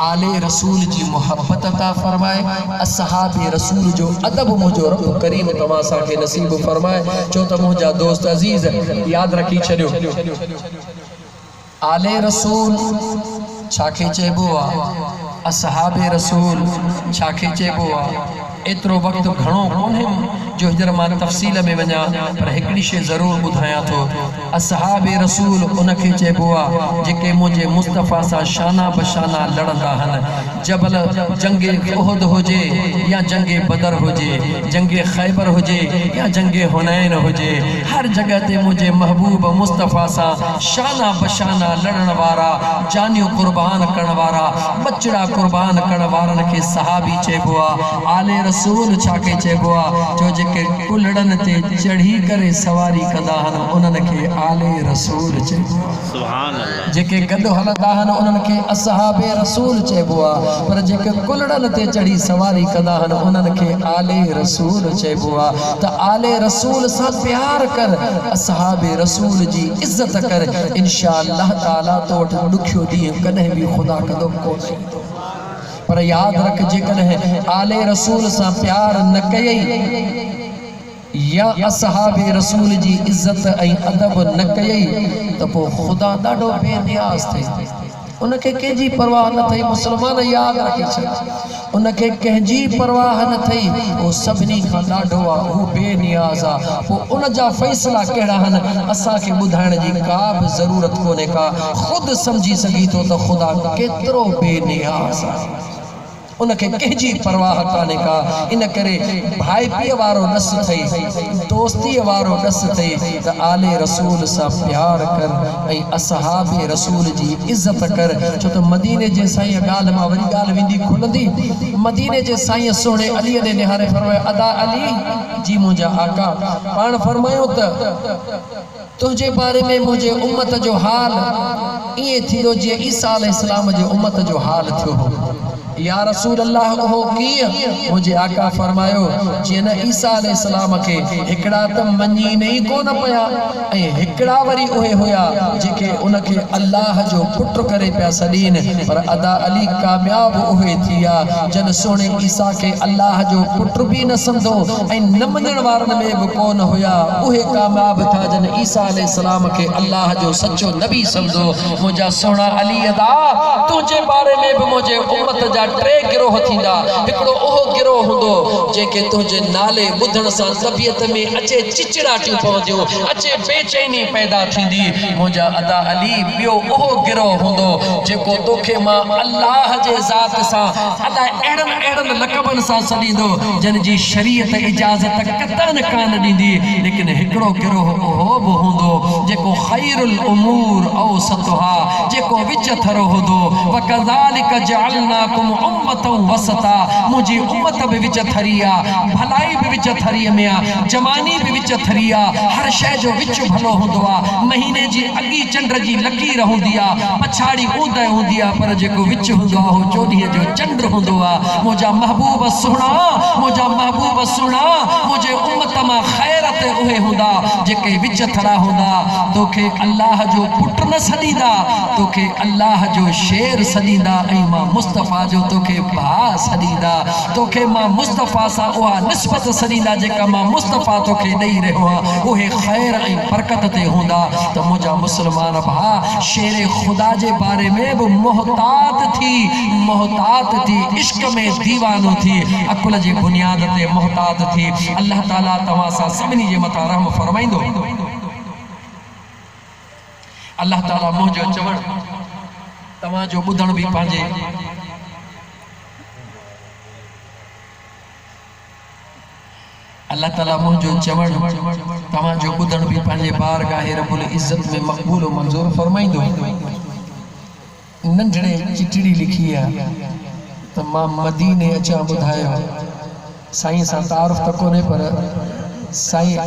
आले रसूल जी मोहब्बत अता फरमाए असहाबे रसूल जो अदब मुंहिंजो रब करीम तव्हां असांखे नसीब फरमाए छो त मुंहिंजा दोस्त अज़ीज़ यादि रखी छॾियो आले रसूल छाखे चइबो आहे असहाबे रसूल छाखे चइबो आहे एतिरो वक़्तु घणो कोन्हे जो हींअर मां तफ़सील में वञा पर हिकिड़ी शइ ज़रूरु ॿुधायां थो असहाबे रसूल उनखे चइबो आहे जेके मुंहिंजे मुस्तफ़ा सां शाना बशाना लड़ंदा आहिनि जबल जंगे उहद हुजे या जंगे बदर हुजे जंगे ख़ैबर हुजे या जंगे हुनैन हुजे हर जॻह ते मुंहिंजे महबूब मुस्तफ़ा सां शाना बशाना लड़ण वारा जानियूं क़ुर्बान करण वारा बचड़ा क़ुर्बान करण वारनि खे सहाबी चइबो आहे आले रसूल छाखे चइबो आहे जो जेके कुलड़नि ते चढ़ी करे सवारी कंदा आहिनि उन्हनि खे आले रसूल चइबो आहे सुभान अल्लाह। जेके गॾु हलंदा आहिनि उन्हनि खे असहाबे रसूल चइबो आहे पर जेके कुलड़नि ते चढ़ी सवारी कंदा आहिनि उन्हनि खे आले रसूल चइबो आहे त आले रसूल सां प्यार कर असहाबे रसूल जी इज़त कर इंशा अल्लाह ताला तो वटि ॾुखियो ॾींहुं कॾहिं बि ख़ुदा कदो कोन्हे पर यादि रख जेकॾहिं आले रसूल सां प्यार न कयई या असहाबे रसूल जी इज़त ऐं अदब न कयई त पोइ ख़ुदा ॾाढो बेनियाज़ थिए उनखे कंहिंजी परवाह न अथई मुस्लमान यादि रखी छॾ उनखे कंहिंजी परवाह न अथई उहो सभिनी खां ॾाढो आहे उहो बेनियाज़ आहे पोइ उनजा फ़ैसिला कहिड़ा आहिनि असांखे ॿुधाइण जी का बि ज़रूरत कोन्हे का ख़ुदि सम्झी सघी थो त ख़ुदा केतिरो बेनियाज़ आहे उनखे कंहिंजी परवाह कान्हे का इन करे भाई पीअ वारो ॾस अथई दोस्तीअ वारो ॾस अथई त आले रसूल सां प्यार कर ऐं असहाबे रसूल जी इज़त कर छो त मदीने जे साईं ॻाल्हि मां वरी ॻाल्हि वेंदी खुलंदी मदीने जे साईं सोणे अलीअ ॾे निहारे फरमायो अदा अली जी मुंहिंजा आका पाण फरमायो त तुंहिंजे बारे में मुंहिंजे उम्मत जो हाल ईअं थींदो जीअं ईसा अलैहिस्सलाम जे उम्मत जो हाल थियो हो या रसूल अल्लाह हो कीअं मुझे आका फरमायो जीअं न ईसा अलैहिस्सलाम खे हिकिड़ा त मञी नहीं कोन पिया ऐं हिकिड़ा वरी उहे हुया जेके उनखे अल्लाह जो पुट करे पिया सॾीनि पर अदा अली कामयाब उहे थिया जन सोने ईसा खे अल्लाह जो पुट बि न सम्झो ऐं न मञण वारनि में बि कोन हुया उहे कामयाब थिया जन ईसा अलैहिस्सलाम खे अल्लाह जो सचो नबी सम्झो मुंहिंजा सोना अली अदा तुंहिंजे बारे में बि मुंहिंजे उम्मत जा टे गिरोह थींदा हिकिड़ो उहो गिरोह हूंदो जेके तुंहिंजे नाले ॿुधण सां तबियत में अचे चिचिड़ाटियूं पवंदियूं अचे बेचैनी पैदा थींदी मुंहिंजा अदा अली ॿियो उहो गिरोह हूंदो जेको तोखे मां अल्लाह जे ज़ात सां अलाए अहिड़नि लक़बनि सां सॾींदो जिन जी शरीयत इजाज़त कतन कान ॾींदी लेकिन हिकिड़ो गिरोह उहो बि हूंदो जेको ख़ैरुल उमूर औसतुहा जेको विच थरो हूंदो वकज़ालिक जअलनाकुम उम्मतन वसता मुझी उम्मत भी विच थरी आ भलाई भी विच थरी में आ जवानी भी विच थरी आ हर शय जो विच भलो हुंदो आ महीने जी अगी चंड जी लकीर हुंदी आ पछाड़ी ऊंदे हुंदी आ पर जेको विच हुंदो आ हो चोॾीअ जो चंड हुंदो आ मुझा महबूब सुणा मुझा महबूब सुणा मुझे उम्मत मां खैरत उहे हुंदा जेके विच थरा हुंदा तोखे अल्लाह जो पुट न सॾींदा तोखे अल्लाह जो शेर सॾींदा ऐं मां मुस्तफ़ा जो तोखे भा सदीदा, तोखे मां मुस्तफ़ा सा उहा निस्बत सदीदा जेका मां मुस्तफ़ा तोखे ॾेई रहियो आहियां, उहे ख़ैर ऐं बरकत ते हूंदा। त मुंहिंजा मुस्लमान भा शेर खुदा जे बारे में बि मोहतात थी इश्क में दीवानो थी, अकुल जी बुनियाद ते मोहतात थी। अल्लाह ताला तव्हां सां सभिनी जे मथां रहम फरमाईंदो। अल्लाह ताला मुंहिंजो चवण तव्हांजो ॿुधण बि पंहिंजे अल्लाह ताला मुंहिंजो चवण तव्हांजो ॿुधण बि पंहिंजे बारगाह रब्बुल इज़्ज़त में मक़बूल और मंज़ूर फरमाईंदो। नंढड़े चिठड़ी लिखी आहे त मां मदीने अचां ॿुधायो, साईं सां तारुफ़ त कोन्हे पर साईं